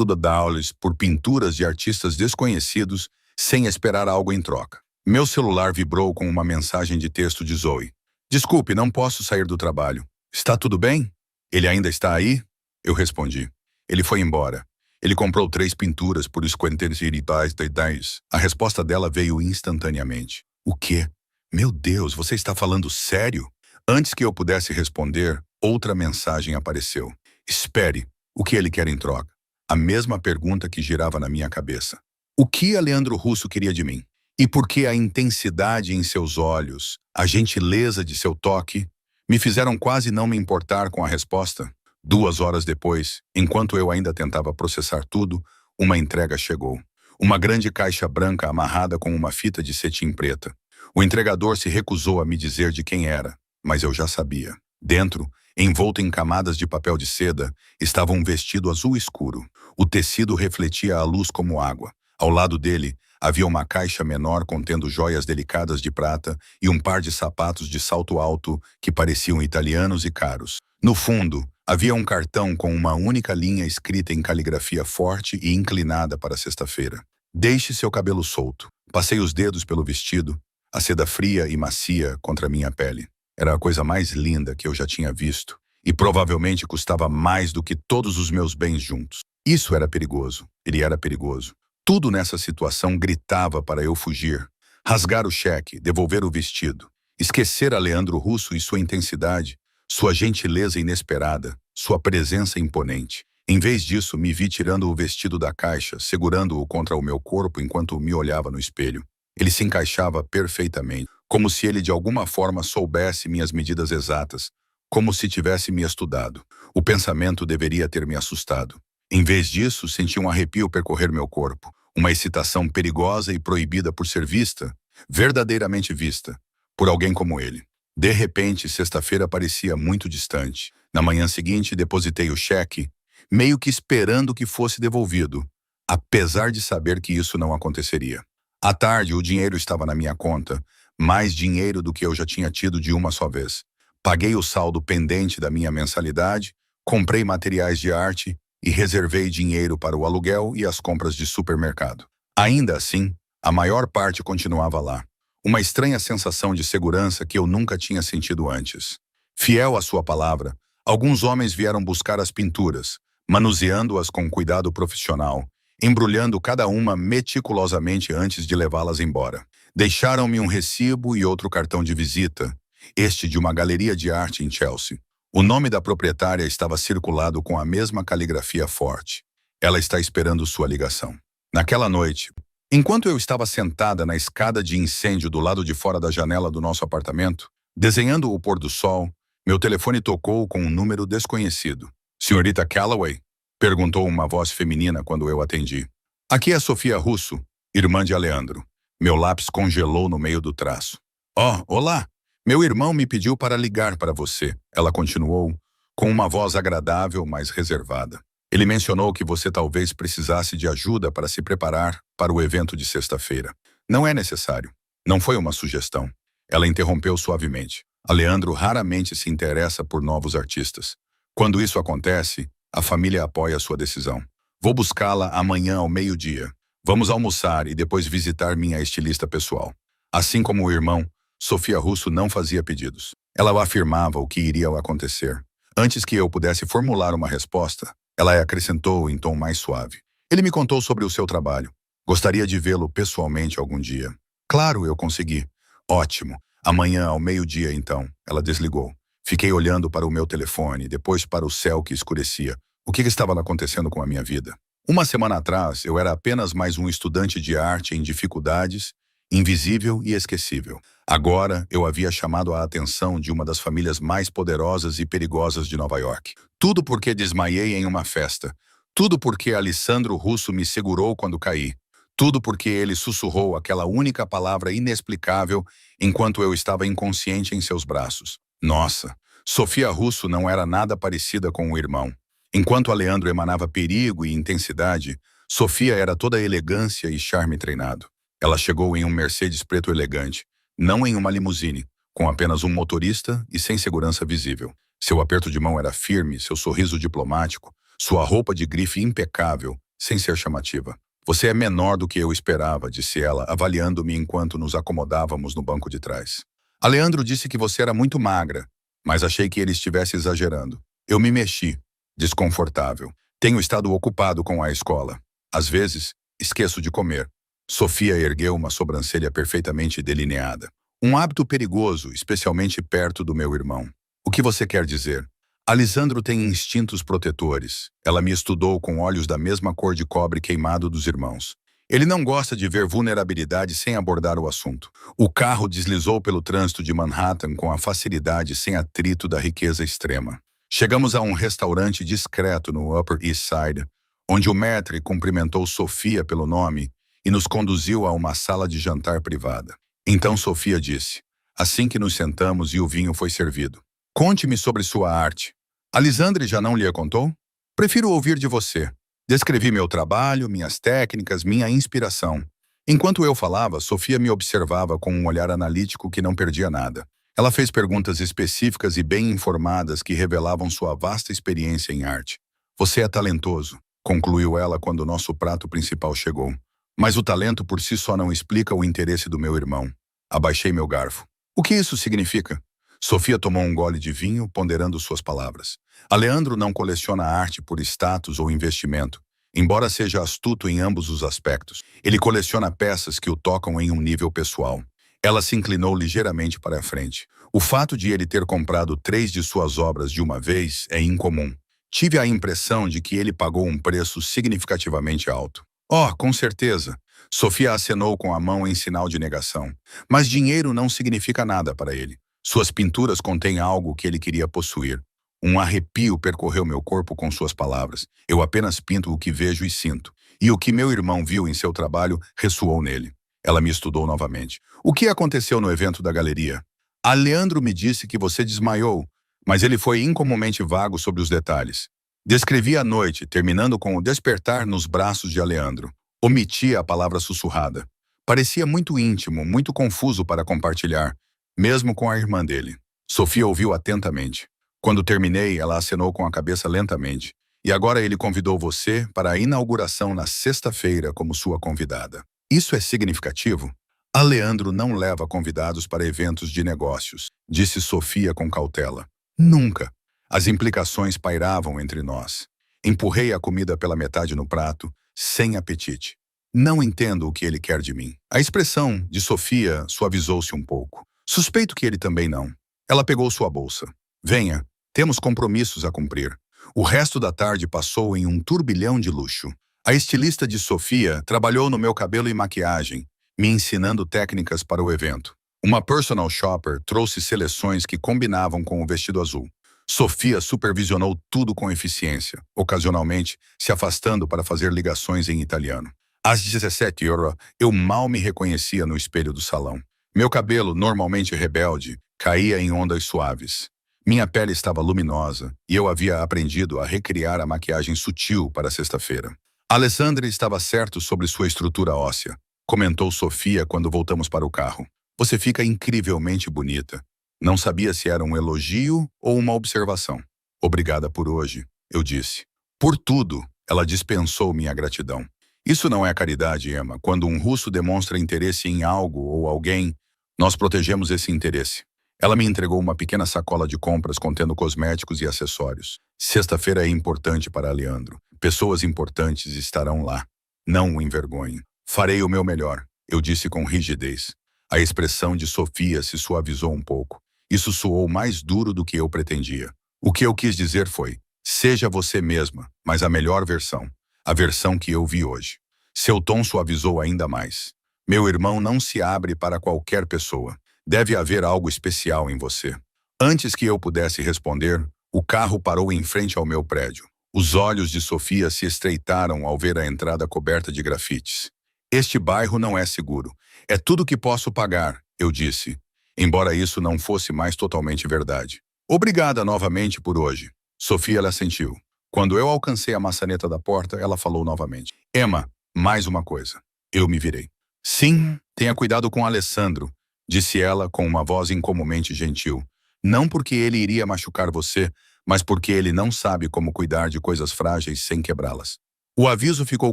[SPEAKER 1] $10 por pinturas de artistas desconhecidos sem esperar algo em troca. Meu celular vibrou com uma mensagem de texto de Zoe. Desculpe, não posso sair do trabalho. Está tudo bem? Ele ainda está aí? Eu respondi. Ele foi embora. Ele comprou 3 pinturas por $50. A resposta dela veio instantaneamente. O quê? Meu Deus, você está falando sério? Antes que eu pudesse responder, outra mensagem apareceu. Espere, o que ele quer em troca? A mesma pergunta que girava na minha cabeça. O que Leandro Russo queria de mim? E por que a intensidade em seus olhos, a gentileza de seu toque, me fizeram quase não me importar com a resposta? 2 horas depois, enquanto eu ainda tentava processar tudo, uma entrega chegou. Uma grande caixa branca amarrada com uma fita de cetim preta. O entregador se recusou a me dizer de quem era, mas eu já sabia. Dentro, envolto em camadas de papel de seda, estava um vestido azul escuro. O tecido refletia a luz como água. Ao lado dele, havia uma caixa menor contendo joias delicadas de prata e um par de sapatos de salto alto que pareciam italianos e caros. No fundo, havia um cartão com uma única linha escrita em caligrafia forte e inclinada para sexta-feira. Deixe seu cabelo solto. Passei os dedos pelo vestido, a seda fria e macia contra minha pele. Era a coisa mais linda que eu já tinha visto, e provavelmente custava mais do que todos os meus bens juntos. Isso era perigoso. Ele era perigoso. Tudo nessa situação gritava para eu fugir. Rasgar o cheque, devolver o vestido, esquecer Leandro Russo e sua intensidade, sua gentileza inesperada, sua presença imponente. Em vez disso, me vi tirando o vestido da caixa, segurando-o contra o meu corpo enquanto me olhava no espelho. Ele se encaixava perfeitamente, como se ele de alguma forma soubesse minhas medidas exatas, como se tivesse me estudado. O pensamento deveria ter me assustado. Em vez disso, senti um arrepio percorrer meu corpo, uma excitação perigosa e proibida por ser vista, verdadeiramente vista, por alguém como ele. De repente, sexta-feira parecia muito distante. Na manhã seguinte, depositei o cheque, meio que esperando que fosse devolvido, apesar de saber que isso não aconteceria. À tarde, o dinheiro estava na minha conta, mais dinheiro do que eu já tinha tido de uma só vez. Paguei o saldo pendente da minha mensalidade, comprei materiais de arte e reservei dinheiro para o aluguel e as compras de supermercado. Ainda assim, a maior parte continuava lá. Uma estranha sensação de segurança que eu nunca tinha sentido antes. Fiel à sua palavra, alguns homens vieram buscar as pinturas, manuseando-as com cuidado profissional, embrulhando cada uma meticulosamente antes de levá-las embora. Deixaram-me um recibo e outro cartão de visita, este de uma galeria de arte em Chelsea. O nome da proprietária estava circulado com a mesma caligrafia forte. Ela está esperando sua ligação. Naquela noite, enquanto eu estava sentada na escada de incêndio do lado de fora da janela do nosso apartamento, desenhando o pôr do sol, meu telefone tocou com um número desconhecido. Senhorita Calloway? Perguntou uma voz feminina quando eu atendi. Aqui é Sofia Russo, irmã de Leandro. Meu lápis congelou no meio do traço. Oh, olá! Meu irmão me pediu para ligar para você, ela continuou, com uma voz agradável, mas reservada. Ele mencionou que você talvez precisasse de ajuda para se preparar para o evento de sexta-feira. Não é necessário. Não foi uma sugestão. Ela interrompeu suavemente. Leandro raramente se interessa por novos artistas. Quando isso acontece, a família apoia sua decisão. Vou buscá-la amanhã ao meio-dia. Vamos almoçar e depois visitar minha estilista pessoal. Assim como o irmão, Sofia Russo não fazia pedidos. Ela afirmava o que iria acontecer. Antes que eu pudesse formular uma resposta, ela acrescentou em tom mais suave. Ele me contou sobre o seu trabalho. Gostaria de vê-lo pessoalmente algum dia. Claro, eu consegui. Ótimo. Amanhã ao meio-dia, então. Ela desligou. Fiquei olhando para o meu telefone, depois para o céu que escurecia. O que estava acontecendo com a minha vida? Uma semana atrás, eu era apenas mais um estudante de arte em dificuldades, invisível e esquecível. Agora, eu havia chamado a atenção de uma das famílias mais poderosas e perigosas de Nova York. Tudo porque desmaiei em uma festa. Tudo porque Alessandro Russo me segurou quando caí. Tudo porque ele sussurrou aquela única palavra inexplicável enquanto eu estava inconsciente em seus braços. Nossa, Sofia Russo não era nada parecida com o irmão. Enquanto Leandro emanava perigo e intensidade, Sofia era toda elegância e charme treinado. Ela chegou em um Mercedes preto elegante, não em uma limusine, com apenas um motorista e sem segurança visível. Seu aperto de mão era firme, seu sorriso diplomático, sua roupa de grife impecável, sem ser chamativa. Você é menor do que eu esperava, disse ela, avaliando-me enquanto nos acomodávamos no banco de trás. Aleandro disse que você era muito magra, mas achei que ele estivesse exagerando. Eu me mexi, desconfortável. Tenho estado ocupado com a escola. Às vezes, esqueço de comer. Sofia ergueu uma sobrancelha perfeitamente delineada. Um hábito perigoso, especialmente perto do meu irmão. O que você quer dizer? Alisandro tem instintos protetores. Ela me estudou com olhos da mesma cor de cobre queimado dos irmãos. Ele não gosta de ver vulnerabilidade sem abordar o assunto. O carro deslizou pelo trânsito de Manhattan com a facilidade sem atrito da riqueza extrema. Chegamos a um restaurante discreto no Upper East Side, onde o maître cumprimentou Sofia pelo nome e nos conduziu a uma sala de jantar privada. Então Sofia disse, assim que nos sentamos e o vinho foi servido: conte-me sobre sua arte. Alisandre já não lhe contou? Prefiro ouvir de você. Descrevi meu trabalho, minhas técnicas, minha inspiração. Enquanto eu falava, Sofia me observava com um olhar analítico que não perdia nada. Ela fez perguntas específicas e bem informadas que revelavam sua vasta experiência em arte. Você é talentoso, concluiu ela quando nosso prato principal chegou. Mas o talento por si só não explica o interesse do meu irmão. Abaixei meu garfo. O que isso significa? Sofia tomou um gole de vinho, ponderando suas palavras. Aleandro não coleciona arte por status ou investimento, embora seja astuto em ambos os aspectos. Ele coleciona peças que o tocam em um nível pessoal. Ela se inclinou ligeiramente para a frente. O fato de ele ter comprado 3 de suas obras de uma vez é incomum. Tive a impressão de que ele pagou um preço significativamente alto. Oh, com certeza. Sofia acenou com a mão em sinal de negação. Mas dinheiro não significa nada para ele. Suas pinturas contêm algo que ele queria possuir. Um arrepio percorreu meu corpo com suas palavras. Eu apenas pinto o que vejo e sinto. E o que meu irmão viu em seu trabalho ressoou nele. Ela me estudou novamente. O que aconteceu no evento da galeria? Aleandro me disse que você desmaiou, mas ele foi incomumente vago sobre os detalhes. Descrevi a noite, terminando com o despertar nos braços de Aleandro. Omiti a palavra sussurrada. Parecia muito íntimo, muito confuso para compartilhar, mesmo com a irmã dele. Sofia ouviu atentamente. Quando terminei, ela acenou com a cabeça lentamente. E agora ele convidou você para a inauguração na sexta-feira como sua convidada. Isso é significativo? Aleandro não leva convidados para eventos de negócios, disse Sofia com cautela. Nunca. As implicações pairavam entre nós. Empurrei a comida pela metade no prato, sem apetite. Não entendo o que ele quer de mim. A expressão de Sofia suavizou-se um pouco. Suspeito que ele também não. Ela pegou sua bolsa. Venha, temos compromissos a cumprir. O resto da tarde passou em um turbilhão de luxo. A estilista de Sofia trabalhou no meu cabelo e maquiagem, me ensinando técnicas para o evento. Uma personal shopper trouxe seleções que combinavam com o vestido azul. Sofia supervisionou tudo com eficiência, ocasionalmente se afastando para fazer ligações em italiano. Às 17 horas, eu mal me reconhecia no espelho do salão. Meu cabelo, normalmente rebelde, caía em ondas suaves. Minha pele estava luminosa e eu havia aprendido a recriar a maquiagem sutil para sexta-feira. Alessandra estava certo sobre sua estrutura óssea, comentou Sofia quando voltamos para o carro. Você fica incrivelmente bonita. Não sabia se era um elogio ou uma observação. Obrigada por hoje, eu disse. Por tudo, ela dispensou minha gratidão. Isso não é caridade, Emma. Quando um russo demonstra interesse em algo ou alguém, nós protegemos esse interesse. Ela me entregou uma pequena sacola de compras contendo cosméticos e acessórios. Sexta-feira é importante para Leandro. Pessoas importantes estarão lá. Não o envergonhe. Farei o meu melhor, eu disse com rigidez. A expressão de Sofia se suavizou um pouco. Isso soou mais duro do que eu pretendia. O que eu quis dizer foi, seja você mesma, mas a melhor versão. A versão que eu vi hoje. Seu tom suavizou ainda mais. Meu irmão não se abre para qualquer pessoa. Deve haver algo especial em você. Antes que eu pudesse responder, o carro parou em frente ao meu prédio. Os olhos de Sofia se estreitaram ao ver a entrada coberta de grafites. Este bairro não é seguro. É tudo que posso pagar, eu disse. Embora isso não fosse mais totalmente verdade. Obrigada novamente por hoje. Sofia assentiu. Quando eu alcancei a maçaneta da porta, ela falou novamente. Emma, mais uma coisa. Eu me virei. Sim, tenha cuidado com Alessandro, disse ela com uma voz incomumente gentil. Não porque ele iria machucar você, mas porque ele não sabe como cuidar de coisas frágeis sem quebrá-las. O aviso ficou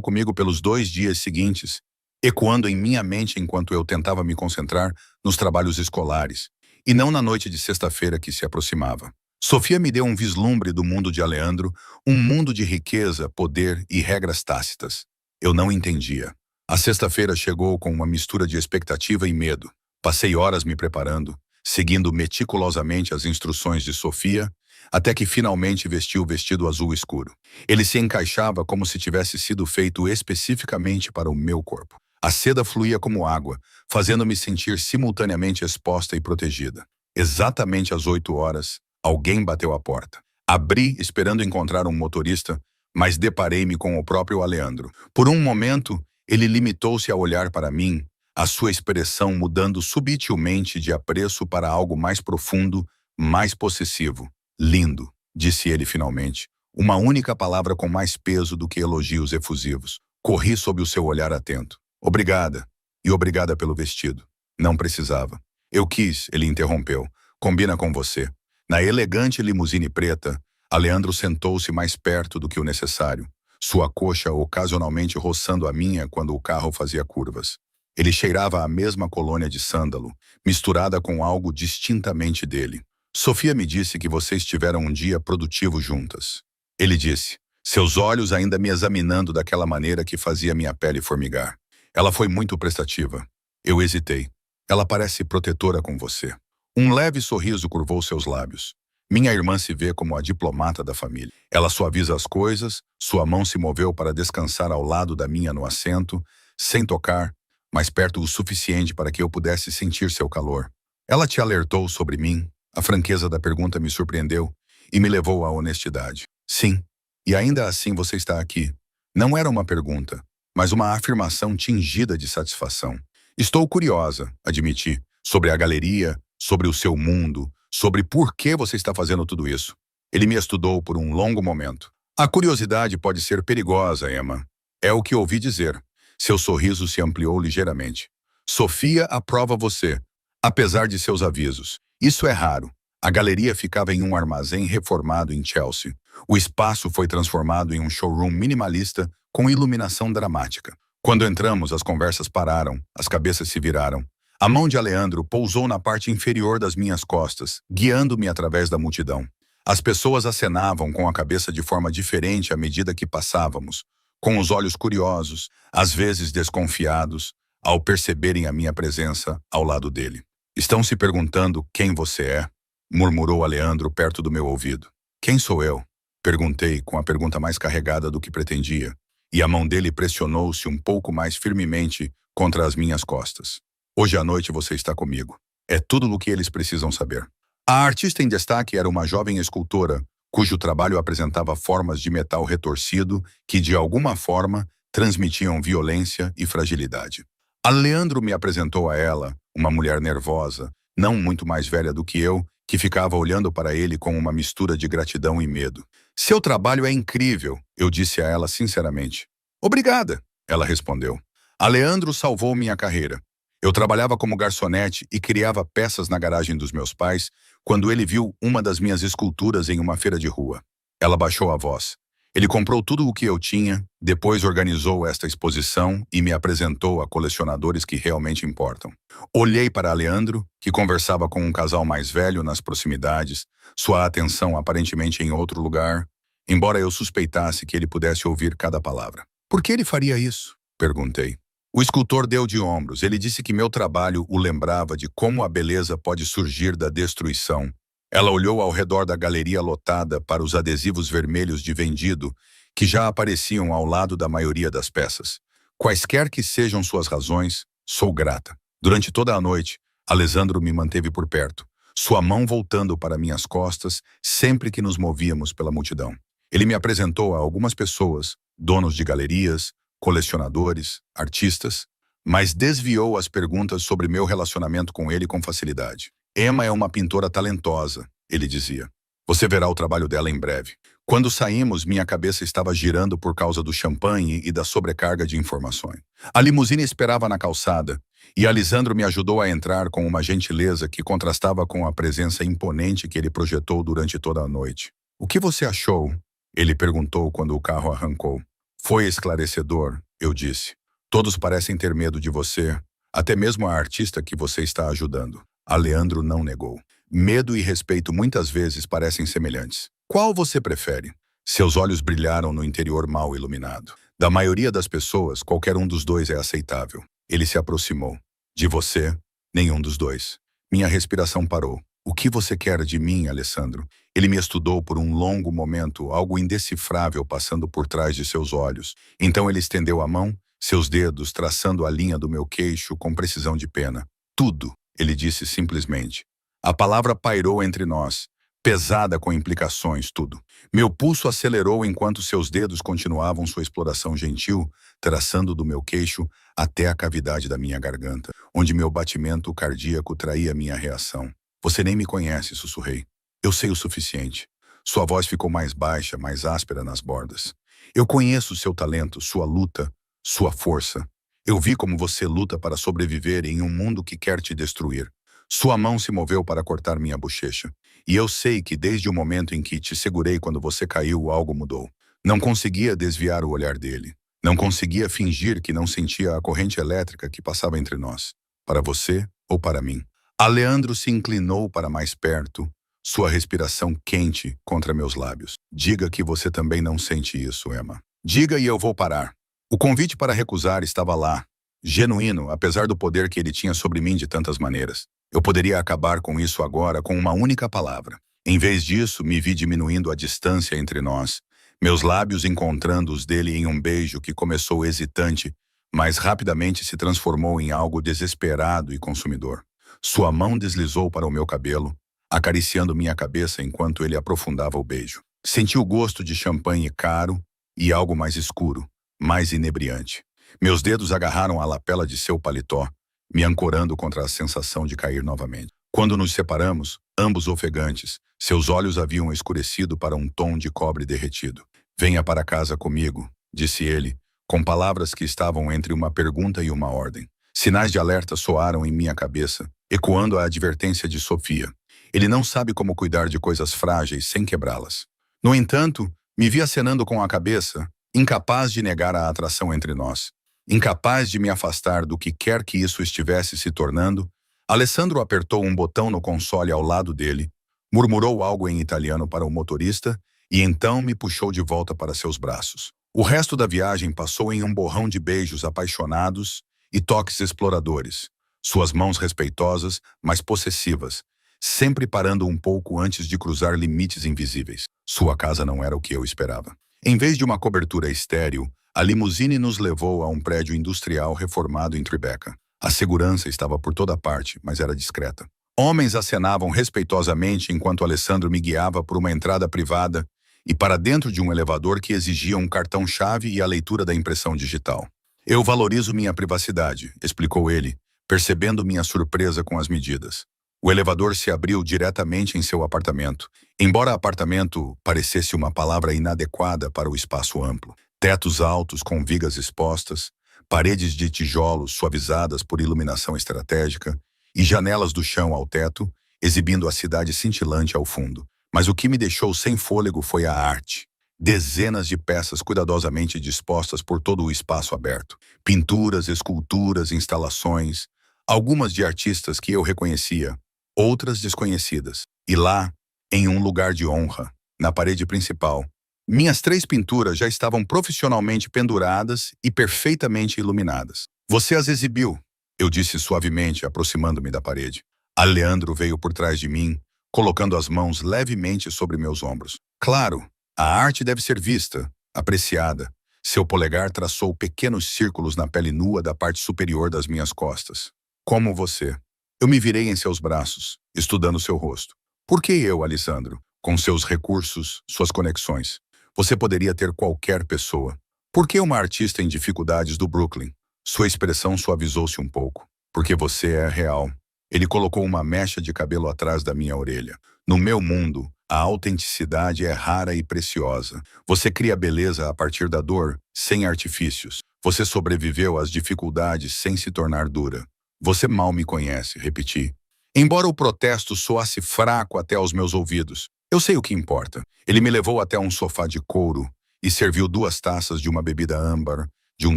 [SPEAKER 1] comigo pelos 2 dias seguintes, ecoando em minha mente enquanto eu tentava me concentrar nos trabalhos escolares, e não na noite de sexta-feira que se aproximava. Sofia me deu um vislumbre do mundo de Aleandro, um mundo de riqueza, poder e regras tácitas. Eu não entendia. A sexta-feira chegou com uma mistura de expectativa e medo. Passei horas me preparando, seguindo meticulosamente as instruções de Sofia, até que finalmente vesti o vestido azul escuro. Ele se encaixava como se tivesse sido feito especificamente para o meu corpo. A seda fluía como água, fazendo-me sentir simultaneamente exposta e protegida. Exatamente às 8 horas, alguém bateu à porta. Abri, esperando encontrar um motorista, mas deparei-me com o próprio Aleandro. Por um momento, ele limitou-se a olhar para mim, a sua expressão mudando sutilmente de apreço para algo mais profundo, mais possessivo. Lindo, disse ele finalmente. Uma única palavra com mais peso do que elogios efusivos. Corri sob o seu olhar atento. Obrigada. E obrigada pelo vestido. Não precisava. Eu quis, ele interrompeu. Combina com você. Na elegante limusine preta, Aleandro sentou-se mais perto do que o necessário, sua coxa ocasionalmente roçando a minha quando o carro fazia curvas. Ele cheirava a mesma colônia de sândalo, misturada com algo distintamente dele. Sofia me disse que vocês tiveram um dia produtivo juntas. Ele disse, seus olhos ainda me examinando daquela maneira que fazia minha pele formigar. Ela foi muito prestativa. Eu hesitei. Ela parece protetora com você. Um leve sorriso curvou seus lábios. Minha irmã se vê como a diplomata da família. Ela suaviza as coisas, sua mão se moveu para descansar ao lado da minha no assento, sem tocar, mas perto o suficiente para que eu pudesse sentir seu calor. Ela te alertou sobre mim? A franqueza da pergunta me surpreendeu e me levou à honestidade. Sim, e ainda assim você está aqui. Não era uma pergunta, mas uma afirmação tingida de satisfação. Estou curiosa, admiti, sobre a galeria, sobre o seu mundo, sobre por que você está fazendo tudo isso. Ele me estudou por um longo momento. A curiosidade pode ser perigosa, Emma. É o que ouvi dizer. Seu sorriso se ampliou ligeiramente. Sofia aprova você, apesar de seus avisos. Isso é raro. A galeria ficava em um armazém reformado em Chelsea. O espaço foi transformado em um showroom minimalista com iluminação dramática. Quando entramos, as conversas pararam, as cabeças se viraram. A mão de Aleandro pousou na parte inferior das minhas costas, guiando-me através da multidão. As pessoas acenavam com a cabeça de forma diferente à medida que passávamos, com os olhos curiosos, às vezes desconfiados, ao perceberem a minha presença ao lado dele. Estão se perguntando quem você é? Murmurou Aleandro perto do meu ouvido. Quem sou eu? Perguntei com a pergunta mais carregada do que pretendia, e a mão dele pressionou-se um pouco mais firmemente contra as minhas costas. Hoje à noite você está comigo. É tudo o que eles precisam saber. A artista em destaque era uma jovem escultora, cujo trabalho apresentava formas de metal retorcido que, de alguma forma, transmitiam violência e fragilidade. Aleandro me apresentou a ela, uma mulher nervosa, não muito mais velha do que eu, que ficava olhando para ele com uma mistura de gratidão e medo. Seu trabalho é incrível, eu disse a ela sinceramente. Obrigada, ela respondeu. Aleandro salvou minha carreira. Eu trabalhava como garçonete e criava peças na garagem dos meus pais quando ele viu uma das minhas esculturas em uma feira de rua. Ela baixou a voz. Ele comprou tudo o que eu tinha, depois organizou esta exposição e me apresentou a colecionadores que realmente importam. Olhei para Aleandro, que conversava com um casal mais velho nas proximidades, sua atenção aparentemente em outro lugar, embora eu suspeitasse que ele pudesse ouvir cada palavra. Por que ele faria isso? Perguntei. O escultor deu de ombros. Ele disse que meu trabalho o lembrava de como a beleza pode surgir da destruição. Ela olhou ao redor da galeria lotada para os adesivos vermelhos de vendido que já apareciam ao lado da maioria das peças. Quaisquer que sejam suas razões, sou grata. Durante toda a noite, Alessandro me manteve por perto, sua mão voltando para minhas costas sempre que nos movíamos pela multidão. Ele me apresentou a algumas pessoas, donos de galerias, colecionadores, artistas, mas desviou as perguntas sobre meu relacionamento com ele com facilidade. Emma é uma pintora talentosa, ele dizia. Você verá o trabalho dela em breve. Quando saímos, minha cabeça estava girando por causa do champanhe e da sobrecarga de informações. A limusine esperava na calçada, e Alessandro me ajudou a entrar com uma gentileza que contrastava com a presença imponente que ele projetou durante toda a noite. O que você achou? Ele perguntou quando o carro arrancou. Foi esclarecedor, eu disse. Todos parecem ter medo de você, até mesmo a artista que você está ajudando. Aleandro não negou. Medo e respeito muitas vezes parecem semelhantes. Qual você prefere? Seus olhos brilharam no interior mal iluminado. Da maioria das pessoas, qualquer um dos dois é aceitável. Ele se aproximou. De você, nenhum dos dois. Minha respiração parou. O que você quer de mim, Alessandro? Ele me estudou por um longo momento, algo indecifrável passando por trás de seus olhos. Então ele estendeu a mão, seus dedos traçando a linha do meu queixo com precisão de pena. Tudo, ele disse simplesmente. A palavra pairou entre nós, pesada com implicações, tudo. Meu pulso acelerou enquanto seus dedos continuavam sua exploração gentil, traçando do meu queixo até a cavidade da minha garganta, onde meu batimento cardíaco traía minha reação. Você nem me conhece, sussurrei. Eu sei o suficiente. Sua voz ficou mais baixa, mais áspera nas bordas. Eu conheço seu talento, sua luta, sua força. Eu vi como você luta para sobreviver em um mundo que quer te destruir. Sua mão se moveu para cortar minha bochecha. E eu sei que desde o momento em que te segurei quando você caiu, algo mudou. Não conseguia desviar o olhar dele. Não conseguia fingir que não sentia a corrente elétrica que passava entre nós. Para você ou para mim. Aleandro se inclinou para mais perto, sua respiração quente contra meus lábios. Diga que você também não sente isso, Emma. Diga e eu vou parar. O convite para recusar estava lá, genuíno, apesar do poder que ele tinha sobre mim de tantas maneiras. Eu poderia acabar com isso agora com uma única palavra. Em vez disso, me vi diminuindo a distância entre nós, meus lábios encontrando os dele em um beijo que começou hesitante, mas rapidamente se transformou em algo desesperado e consumidor. Sua mão deslizou para o meu cabelo, acariciando minha cabeça enquanto ele aprofundava o beijo. Senti o gosto de champanhe caro e algo mais escuro, mais inebriante. Meus dedos agarraram a lapela de seu paletó, me ancorando contra a sensação de cair novamente. Quando nos separamos, ambos ofegantes, seus olhos haviam escurecido para um tom de cobre derretido. Venha para casa comigo, disse ele, com palavras que estavam entre uma pergunta e uma ordem. Sinais de alerta soaram em minha cabeça, ecoando a advertência de Sofia. Ele não sabe como cuidar de coisas frágeis sem quebrá-las. No entanto, me vi acenando com a cabeça, incapaz de negar a atração entre nós. Incapaz de me afastar do que quer que isso estivesse se tornando, Alessandro apertou um botão no console ao lado dele, murmurou algo em italiano para o motorista e então me puxou de volta para seus braços. O resto da viagem passou em um borrão de beijos apaixonados e toques exploradores. Suas mãos respeitosas, mas possessivas, sempre parando um pouco antes de cruzar limites invisíveis. Sua casa não era o que eu esperava. Em vez de uma cobertura estéril, a limusine nos levou a um prédio industrial reformado em Tribeca. A segurança estava por toda parte, mas era discreta. Homens acenavam respeitosamente enquanto Alessandro me guiava por uma entrada privada e para dentro de um elevador que exigia um cartão-chave e a leitura da impressão digital. Eu valorizo minha privacidade, explicou ele, percebendo minha surpresa com as medidas. O elevador se abriu diretamente em seu apartamento, embora apartamento parecesse uma palavra inadequada para o espaço amplo. Tetos altos com vigas expostas, paredes de tijolos suavizadas por iluminação estratégica e janelas do chão ao teto, exibindo a cidade cintilante ao fundo. Mas o que me deixou sem fôlego foi a arte. Dezenas de peças cuidadosamente dispostas por todo o espaço aberto. Pinturas, esculturas, instalações, algumas de artistas que eu reconhecia, outras desconhecidas. E lá, em um lugar de honra, na parede principal, minhas 3 pinturas já estavam profissionalmente penduradas e perfeitamente iluminadas. Você as exibiu, eu disse suavemente, aproximando-me da parede. Aleandro veio por trás de mim, colocando as mãos levemente sobre meus ombros. Claro, a arte deve ser vista, apreciada. Seu polegar traçou pequenos círculos na pele nua da parte superior das minhas costas. Como você. Eu me virei em seus braços, estudando seu rosto. Por que eu, Alessandro? Com seus recursos, suas conexões. Você poderia ter qualquer pessoa. Por que uma artista em dificuldades do Brooklyn? Sua expressão suavizou-se um pouco. Porque você é real. Ele colocou uma mecha de cabelo atrás da minha orelha. No meu mundo, a autenticidade é rara e preciosa. Você cria beleza a partir da dor, sem artifícios. Você sobreviveu às dificuldades sem se tornar dura. Você mal me conhece, repeti. Embora o protesto soasse fraco até aos meus ouvidos, eu sei o que importa. Ele me levou até um sofá de couro e serviu 2 taças de uma bebida âmbar de um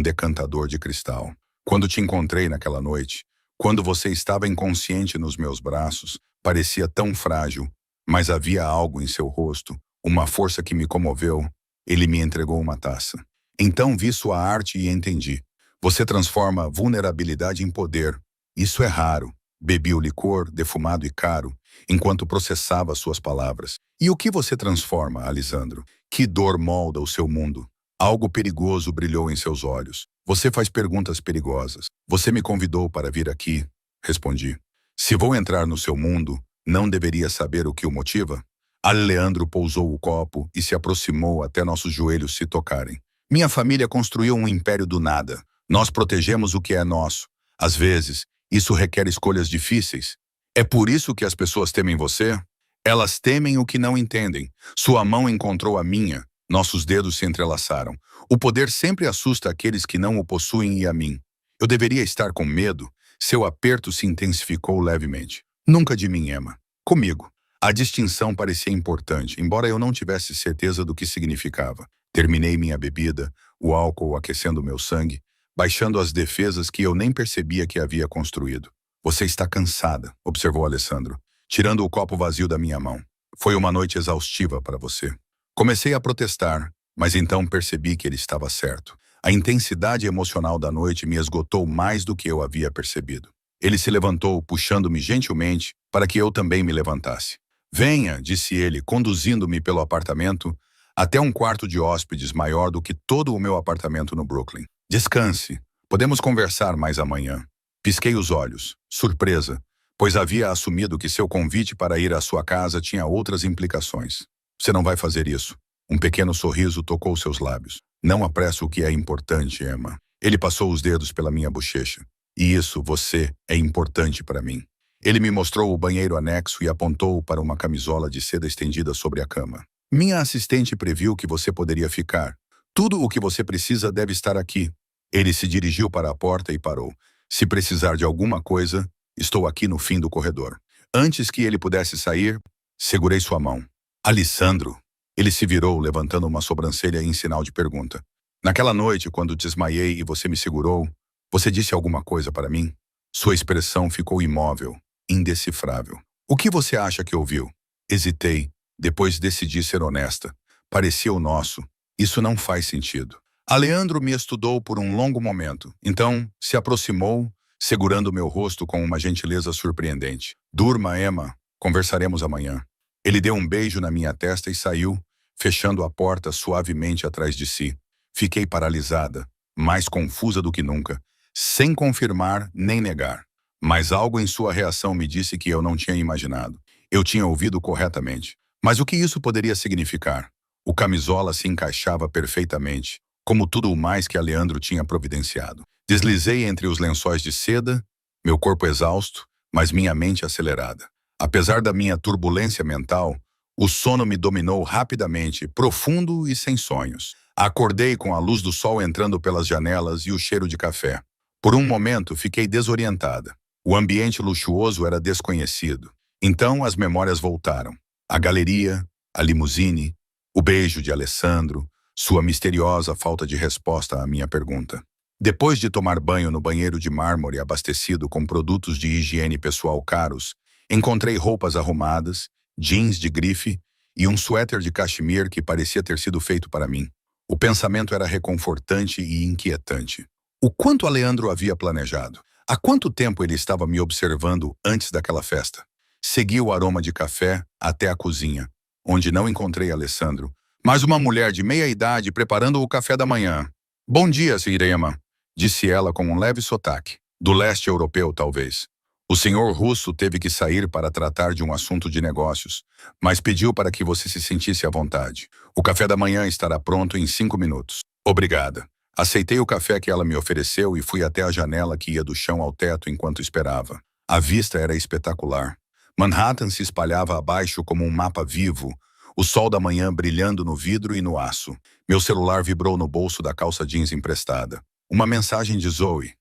[SPEAKER 1] decantador de cristal. Quando te encontrei naquela noite, quando você estava inconsciente nos meus braços, parecia tão frágil, mas havia algo em seu rosto, uma força que me comoveu. Ele me entregou uma taça. Então vi sua arte e entendi. Você transforma vulnerabilidade em poder. Isso é raro. Bebi o licor, defumado e caro, enquanto processava suas palavras. E o que você transforma, Alisandro? Que dor molda o seu mundo? Algo perigoso brilhou em seus olhos. Você faz perguntas perigosas. Você me convidou para vir aqui. Respondi. Se vou entrar no seu mundo, não deveria saber o que o motiva? Leandro pousou o copo e se aproximou até nossos joelhos se tocarem. Minha família construiu um império do nada. Nós protegemos o que é nosso. Às vezes, isso requer escolhas difíceis. É por isso que as pessoas temem você? Elas temem o que não entendem. Sua mão encontrou a minha. Nossos dedos se entrelaçaram. O poder sempre assusta aqueles que não o possuem e a mim. Eu deveria estar com medo. Seu aperto se intensificou levemente. Nunca de mim, Emma. Comigo. A distinção parecia importante, embora eu não tivesse certeza do que significava. Terminei minha bebida, o álcool aquecendo meu sangue, baixando as defesas que eu nem percebia que havia construído. Você está cansada, observou Alessandro, tirando o copo vazio da minha mão. Foi uma noite exaustiva para você. Comecei a protestar, mas então percebi que ele estava certo. A intensidade emocional da noite me esgotou mais do que eu havia percebido. Ele se levantou, puxando-me gentilmente para que eu também me levantasse. Venha, disse ele, conduzindo-me pelo apartamento até um quarto de hóspedes maior do que todo o meu apartamento no Brooklyn. Descanse. Podemos conversar mais amanhã. Pisquei os olhos, surpresa, pois havia assumido que seu convite para ir à sua casa tinha outras implicações. Você não vai fazer isso. Um pequeno sorriso tocou seus lábios. Não apresso o que é importante, Emma. Ele passou os dedos pela minha bochecha. E isso, você, é importante para mim. Ele me mostrou o banheiro anexo e apontou para uma camisola de seda estendida sobre a cama. Minha assistente previu que você poderia ficar. Tudo o que você precisa deve estar aqui. Ele se dirigiu para a porta e parou. Se precisar de alguma coisa, estou aqui no fim do corredor. Antes que ele pudesse sair, segurei sua mão. Alessandro. Ele se virou, levantando uma sobrancelha em sinal de pergunta. Naquela noite, quando desmaiei e você me segurou, você disse alguma coisa para mim? Sua expressão ficou imóvel, indecifrável. O que você acha que ouviu? Hesitei. Depois decidi ser honesta. Parecia o nosso. Isso não faz sentido. Leandro me estudou por um longo momento. Então, se aproximou, segurando meu rosto com uma gentileza surpreendente. Durma, Emma. Conversaremos amanhã. Ele deu um beijo na minha testa e saiu, fechando a porta suavemente atrás de si. Fiquei paralisada, mais confusa do que nunca, sem confirmar nem negar. Mas algo em sua reação me disse que eu não tinha imaginado. Eu tinha ouvido corretamente. Mas o que isso poderia significar? O camisola se encaixava perfeitamente, como tudo o mais que Leandro tinha providenciado. Deslizei entre os lençóis de seda, meu corpo exausto, mas minha mente acelerada. Apesar da minha turbulência mental, o sono me dominou rapidamente, profundo e sem sonhos. Acordei com a luz do sol entrando pelas janelas e o cheiro de café. Por um momento, fiquei desorientada. O ambiente luxuoso era desconhecido. Então, as memórias voltaram. A galeria, a limusine, o beijo de Alessandro, sua misteriosa falta de resposta à minha pergunta. Depois de tomar banho no banheiro de mármore abastecido com produtos de higiene pessoal caros, encontrei roupas arrumadas, jeans de grife e um suéter de cachemir que parecia ter sido feito para mim. O pensamento era reconfortante e inquietante. O quanto Leandro havia planejado? Há quanto tempo ele estava me observando antes daquela festa? Segui o aroma de café até a cozinha, onde não encontrei Alessandro, mas uma mulher de meia idade preparando o café da manhã. Bom dia, Irema, disse ela com um leve sotaque. Do leste europeu, talvez. O senhor russo teve que sair para tratar de um assunto de negócios, mas pediu para que você se sentisse à vontade. O café da manhã estará pronto em 5 minutos. Obrigada. Aceitei o café que ela me ofereceu e fui até a janela que ia do chão ao teto enquanto esperava. A vista era espetacular. Manhattan se espalhava abaixo como um mapa vivo, o sol da manhã brilhando no vidro e no aço. Meu celular vibrou no bolso da calça jeans emprestada. Uma mensagem de Zoe.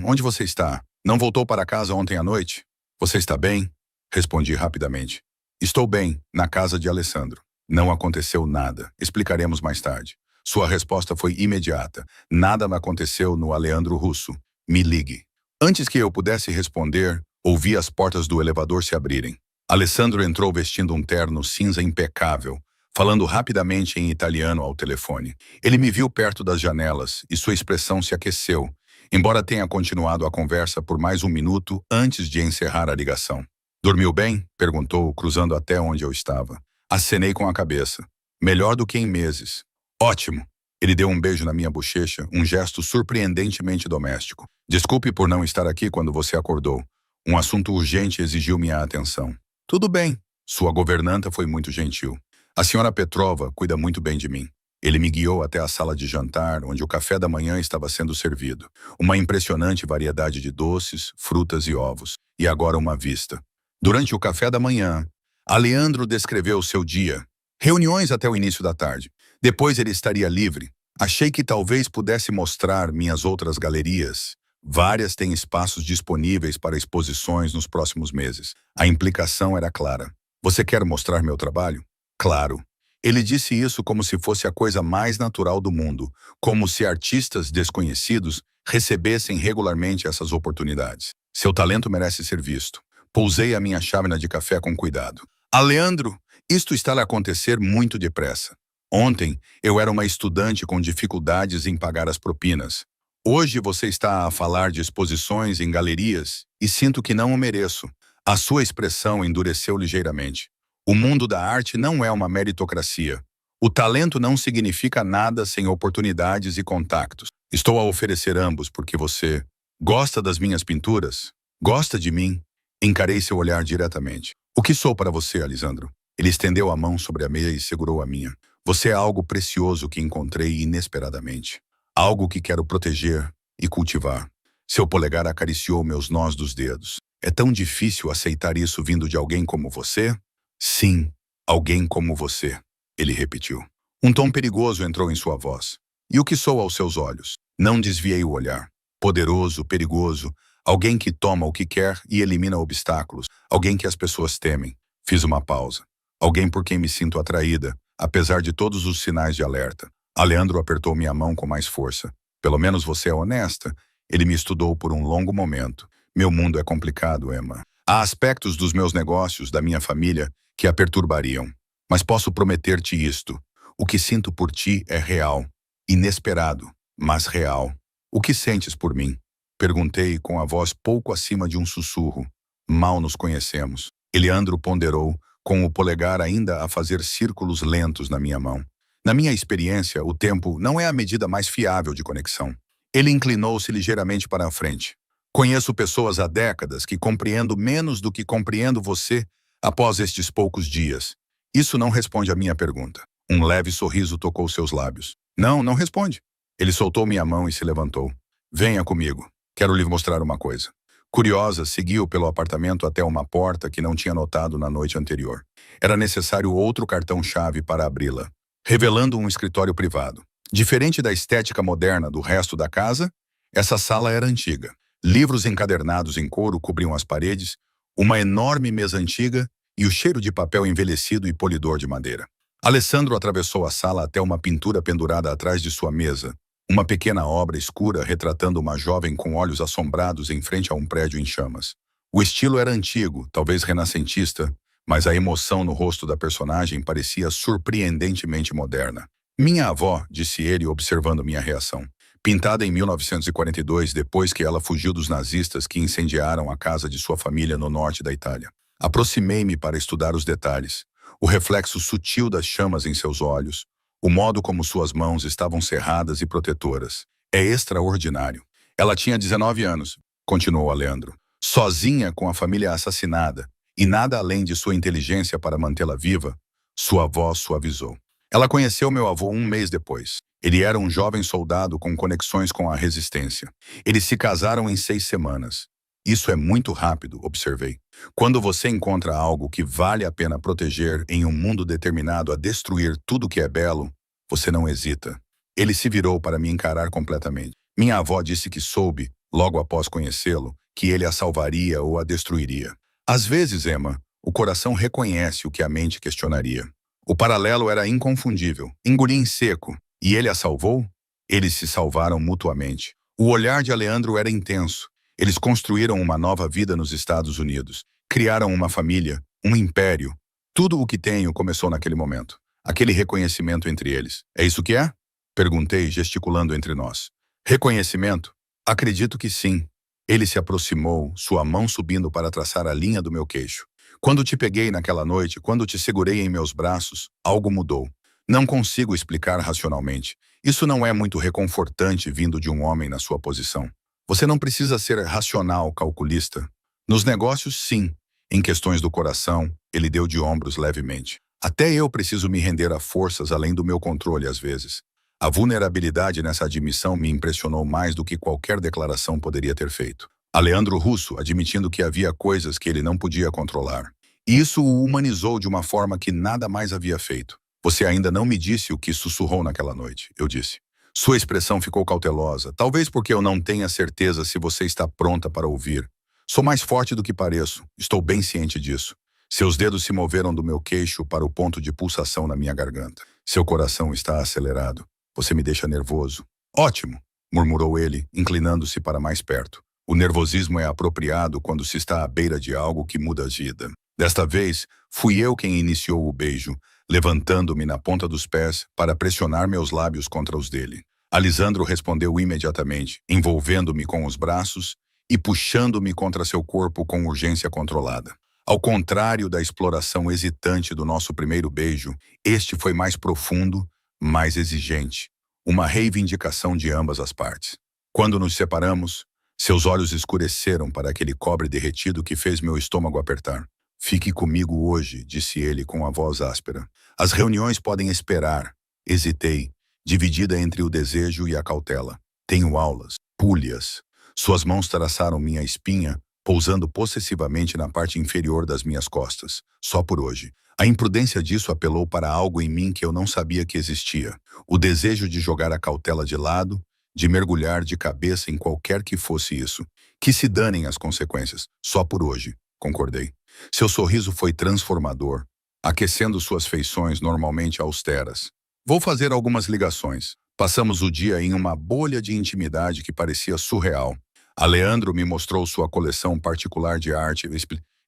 [SPEAKER 1] Onde você está? Não voltou para casa ontem à noite? Você está bem? Respondi rapidamente. Estou bem, na casa de Alessandro. Não aconteceu nada. Explicaremos mais tarde. Sua resposta foi imediata. Nada me aconteceu no Aleandro Russo. Me ligue. Antes que eu pudesse responder, ouvi as portas do elevador se abrirem. Alessandro entrou vestindo um terno cinza impecável, falando rapidamente em italiano ao telefone. Ele me viu perto das janelas e sua expressão se aqueceu, embora tenha continuado a conversa por mais um minuto antes de encerrar a ligação. Dormiu bem? Perguntou, cruzando até onde eu estava. Acenei com a cabeça. Melhor do que em meses. Ótimo. Ele deu um beijo na minha bochecha, um gesto surpreendentemente doméstico. Desculpe por não estar aqui quando você acordou. Um assunto urgente exigiu minha atenção. Tudo bem. Sua governanta foi muito gentil. A senhora Petrova cuida muito bem de mim. Ele me guiou até a sala de jantar, onde o café da manhã estava sendo servido. Uma impressionante variedade de doces, frutas e ovos. E agora uma vista. Durante o café da manhã, Aleandro descreveu seu dia. Reuniões até o início da tarde. Depois ele estaria livre. Achei que talvez pudesse mostrar minhas outras galerias. Várias têm espaços disponíveis para exposições nos próximos meses. A implicação era clara. Você quer mostrar meu trabalho? Claro. Ele disse isso como se fosse a coisa mais natural do mundo, como se artistas desconhecidos recebessem regularmente essas oportunidades. Seu talento merece ser visto. Pousei a minha chávena de café com cuidado. Aleandro, isto está a acontecer muito depressa. Ontem, eu era uma estudante com dificuldades em pagar as propinas. Hoje você está a falar de exposições em galerias e sinto que não o mereço. A sua expressão endureceu ligeiramente. O mundo da arte não é uma meritocracia. O talento não significa nada sem oportunidades e contactos. Estou a oferecer ambos porque você gosta das minhas pinturas? Gosta de mim? Encarei seu olhar diretamente. O que sou para você, Alisandro? Ele estendeu a mão sobre a meia e segurou a minha. Você é algo precioso que encontrei inesperadamente. Algo que quero proteger e cultivar. Seu polegar acariciou meus nós dos dedos. É tão difícil aceitar isso vindo de alguém como você? Sim, alguém como você, ele repetiu. Um tom perigoso entrou em sua voz. E o que sou aos seus olhos? Não desviei o olhar. Poderoso, perigoso, alguém que toma o que quer e elimina obstáculos, alguém que as pessoas temem. Fiz uma pausa. Alguém por quem me sinto atraída, apesar de todos os sinais de alerta. Aleandro apertou minha mão com mais força. Pelo menos você é honesta. Ele me estudou por um longo momento. Meu mundo é complicado, Emma. Há aspectos dos meus negócios, da minha família, que a perturbariam. Mas posso prometer-te isto. O que sinto por ti é real. Inesperado, mas real. O que sentes por mim? Perguntei com a voz pouco acima de um sussurro. Mal nos conhecemos. Aleandro ponderou, com o polegar ainda a fazer círculos lentos na minha mão. Na minha experiência, o tempo não é a medida mais fiável de conexão. Ele inclinou-se ligeiramente para a frente. Conheço pessoas há décadas que compreendo menos do que compreendo você após estes poucos dias. Isso não responde à minha pergunta. Um leve sorriso tocou seus lábios. Não, não responde. Ele soltou minha mão e se levantou. Venha comigo. Quero lhe mostrar uma coisa. Curiosa, seguiu pelo apartamento até uma porta que não tinha notado na noite anterior. Era necessário outro cartão-chave para abri-la, revelando um escritório privado. Diferente da estética moderna do resto da casa, essa sala era antiga. Livros encadernados em couro cobriam as paredes, uma enorme mesa antiga e o cheiro de papel envelhecido e polidor de madeira. Alessandro atravessou a sala até uma pintura pendurada atrás de sua mesa, uma pequena obra escura retratando uma jovem com olhos assombrados em frente a um prédio em chamas. O estilo era antigo, talvez renascentista, mas a emoção no rosto da personagem parecia surpreendentemente moderna. Minha avó, disse ele observando minha reação. Pintada em 1942, depois que ela fugiu dos nazistas que incendiaram a casa de sua família no norte da Itália. Aproximei-me para estudar os detalhes. O reflexo sutil das chamas em seus olhos, o modo como suas mãos estavam cerradas e protetoras. É extraordinário. Ela tinha 19 anos, continuou Aleandro, sozinha com a família assassinada, e nada além de sua inteligência para mantê-la viva, sua voz suavizou. Ela conheceu meu avô um mês depois. Ele era um jovem soldado com conexões com a resistência. Eles se casaram em 6 semanas. Isso é muito rápido, observei. Quando você encontra algo que vale a pena proteger em um mundo determinado a destruir tudo que é belo, você não hesita. Ele se virou para me encarar completamente. Minha avó disse que soube, logo após conhecê-lo, que ele a salvaria ou a destruiria. Às vezes, Emma, o coração reconhece o que a mente questionaria. O paralelo era inconfundível. Engoli em seco. E ele a salvou? Eles se salvaram mutuamente. O olhar de Aleandro era intenso. Eles construíram uma nova vida nos Estados Unidos. Criaram uma família, um império. Tudo o que tenho começou naquele momento. Aquele reconhecimento entre eles. É isso que é? Perguntei, gesticulando entre nós. Reconhecimento? Acredito que sim. Ele se aproximou, sua mão subindo para traçar a linha do meu queixo. Quando te peguei naquela noite, quando te segurei em meus braços, algo mudou. Não consigo explicar racionalmente. Isso não é muito reconfortante vindo de um homem na sua posição. Você não precisa ser racional, calculista. Nos negócios, sim. Em questões do coração, ele deu de ombros levemente. Até eu preciso me render a forças além do meu controle às vezes. A vulnerabilidade nessa admissão me impressionou mais do que qualquer declaração poderia ter feito. Aleandro Russo admitindo que havia coisas que ele não podia controlar. E isso o humanizou de uma forma que nada mais havia feito. Você ainda não me disse o que sussurrou naquela noite, eu disse. Sua expressão ficou cautelosa, talvez porque eu não tenha certeza se você está pronta para ouvir. Sou mais forte do que pareço, estou bem ciente disso. Seus dedos se moveram do meu queixo para o ponto de pulsação na minha garganta. Seu coração está acelerado. Você me deixa nervoso. Ótimo, murmurou ele, inclinando-se para mais perto. O nervosismo é apropriado quando se está à beira de algo que muda a vida. Desta vez, fui eu quem iniciou o beijo, levantando-me na ponta dos pés para pressionar meus lábios contra os dele. Alisandro respondeu imediatamente, envolvendo-me com os braços e puxando-me contra seu corpo com urgência controlada. Ao contrário da exploração hesitante do nosso primeiro beijo, este foi mais profundo, mais exigente. Uma reivindicação de ambas as partes. Quando nos separamos, seus olhos escureceram para aquele cobre derretido que fez meu estômago apertar. Fique comigo hoje, disse ele com a voz áspera. As reuniões podem esperar. Hesitei, dividida entre o desejo e a cautela. Tenho aulas, pulhas. Suas mãos traçaram minha espinha, pousando possessivamente na parte inferior das minhas costas. Só por hoje. A imprudência disso apelou para algo em mim que eu não sabia que existia. O desejo de jogar a cautela de lado, de mergulhar de cabeça em qualquer que fosse isso. Que se danem as consequências. Só por hoje, concordei. Seu sorriso foi transformador, aquecendo suas feições normalmente austeras. Vou fazer algumas ligações. Passamos o dia em uma bolha de intimidade que parecia surreal. Aleandro me mostrou sua coleção particular de arte,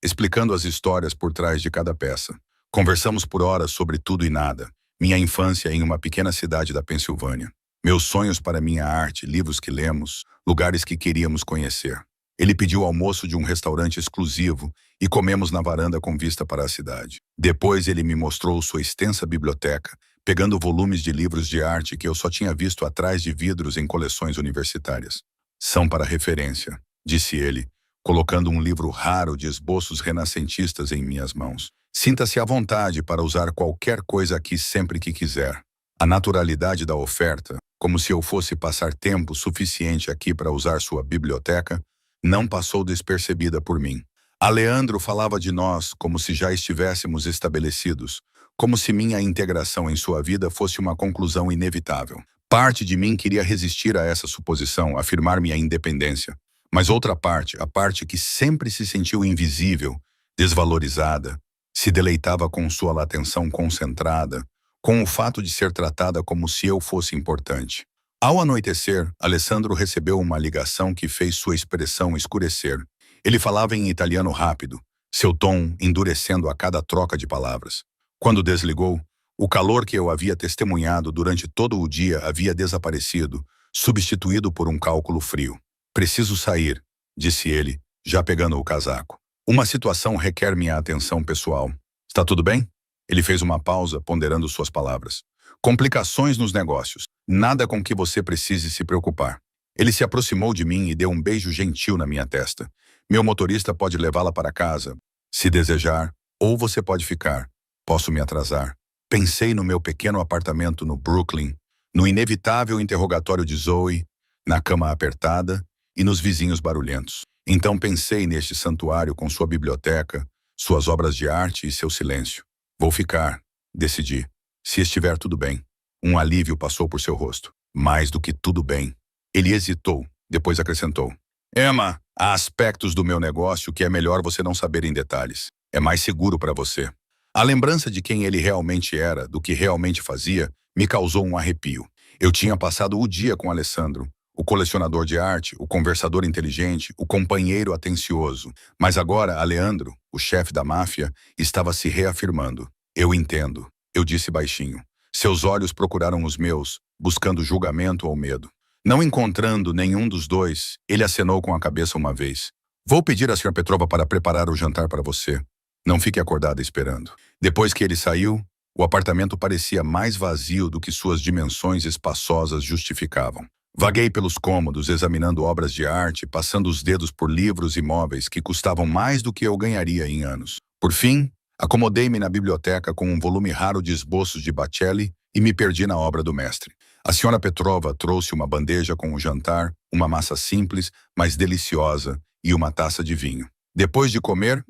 [SPEAKER 1] explicando as histórias por trás de cada peça. Conversamos por horas sobre tudo e nada. Minha infância em uma pequena cidade da Pensilvânia. Meus sonhos para minha arte, livros que lemos, lugares que queríamos conhecer. Ele pediu almoço de um restaurante exclusivo e comemos na varanda com vista para a cidade. Depois ele me mostrou sua extensa biblioteca, pegando volumes de livros de arte que eu só tinha visto atrás de vidros em coleções universitárias. São para referência, disse ele, colocando um livro raro de esboços renascentistas em minhas mãos. Sinta-se à vontade para usar qualquer coisa aqui sempre que quiser. A naturalidade da oferta, como se eu fosse passar tempo suficiente aqui para usar sua biblioteca, não passou despercebida por mim. Aleandro falava de nós como se já estivéssemos estabelecidos, como se minha integração em sua vida fosse uma conclusão inevitável. Parte de mim queria resistir a essa suposição, afirmar minha independência. Mas outra parte, a parte que sempre se sentiu invisível, desvalorizada, se deleitava com sua atenção concentrada, com o fato de ser tratada como se eu fosse importante. Ao anoitecer, Alessandro recebeu uma ligação que fez sua expressão escurecer. Ele falava em italiano rápido, seu tom endurecendo a cada troca de palavras. Quando desligou, o calor que eu havia testemunhado durante todo o dia havia desaparecido, substituído por um cálculo frio. Preciso sair, disse ele, já pegando o casaco. Uma situação requer minha atenção pessoal. Está tudo bem? Ele fez uma pausa, ponderando suas palavras. Complicações nos negócios. Nada com que você precise se preocupar. Ele se aproximou de mim e deu um beijo gentil na minha testa. Meu motorista pode levá-la para casa, se desejar, ou você pode ficar. Posso me atrasar. Pensei no meu pequeno apartamento no Brooklyn, no inevitável interrogatório de Zoe, na cama apertada e nos vizinhos barulhentos. Então pensei neste santuário com sua biblioteca, suas obras de arte e seu silêncio. Vou ficar, decidi. Se estiver tudo bem. Um alívio passou por seu rosto. Mais do que tudo bem. Ele hesitou, depois acrescentou. Emma, há aspectos do meu negócio que é melhor você não saber em detalhes. É mais seguro para você. A lembrança de quem ele realmente era, do que realmente fazia, me causou um arrepio. Eu tinha passado o dia com Alessandro, o colecionador de arte, o conversador inteligente, o companheiro atencioso. Mas agora, Aleandro, o chefe da máfia, estava se reafirmando. Eu entendo, eu disse baixinho. Seus olhos procuraram os meus, buscando julgamento ou medo. Não encontrando nenhum dos dois, ele acenou com a cabeça uma vez. Vou pedir à Sra. Petrova para preparar o jantar para você. Não fique acordada esperando. Depois que ele saiu, o apartamento parecia mais vazio do que suas dimensões espaçosas justificavam. Vaguei pelos cômodos, examinando obras de arte, passando os dedos por livros e móveis que custavam mais do que eu ganharia em anos. Por fim, acomodei-me na biblioteca com um volume raro de esboços de Baccelli e me perdi na obra do mestre. A senhora Petrova trouxe uma bandeja com o jantar, uma massa simples, mas deliciosa, e uma taça de vinho. Depois de comer,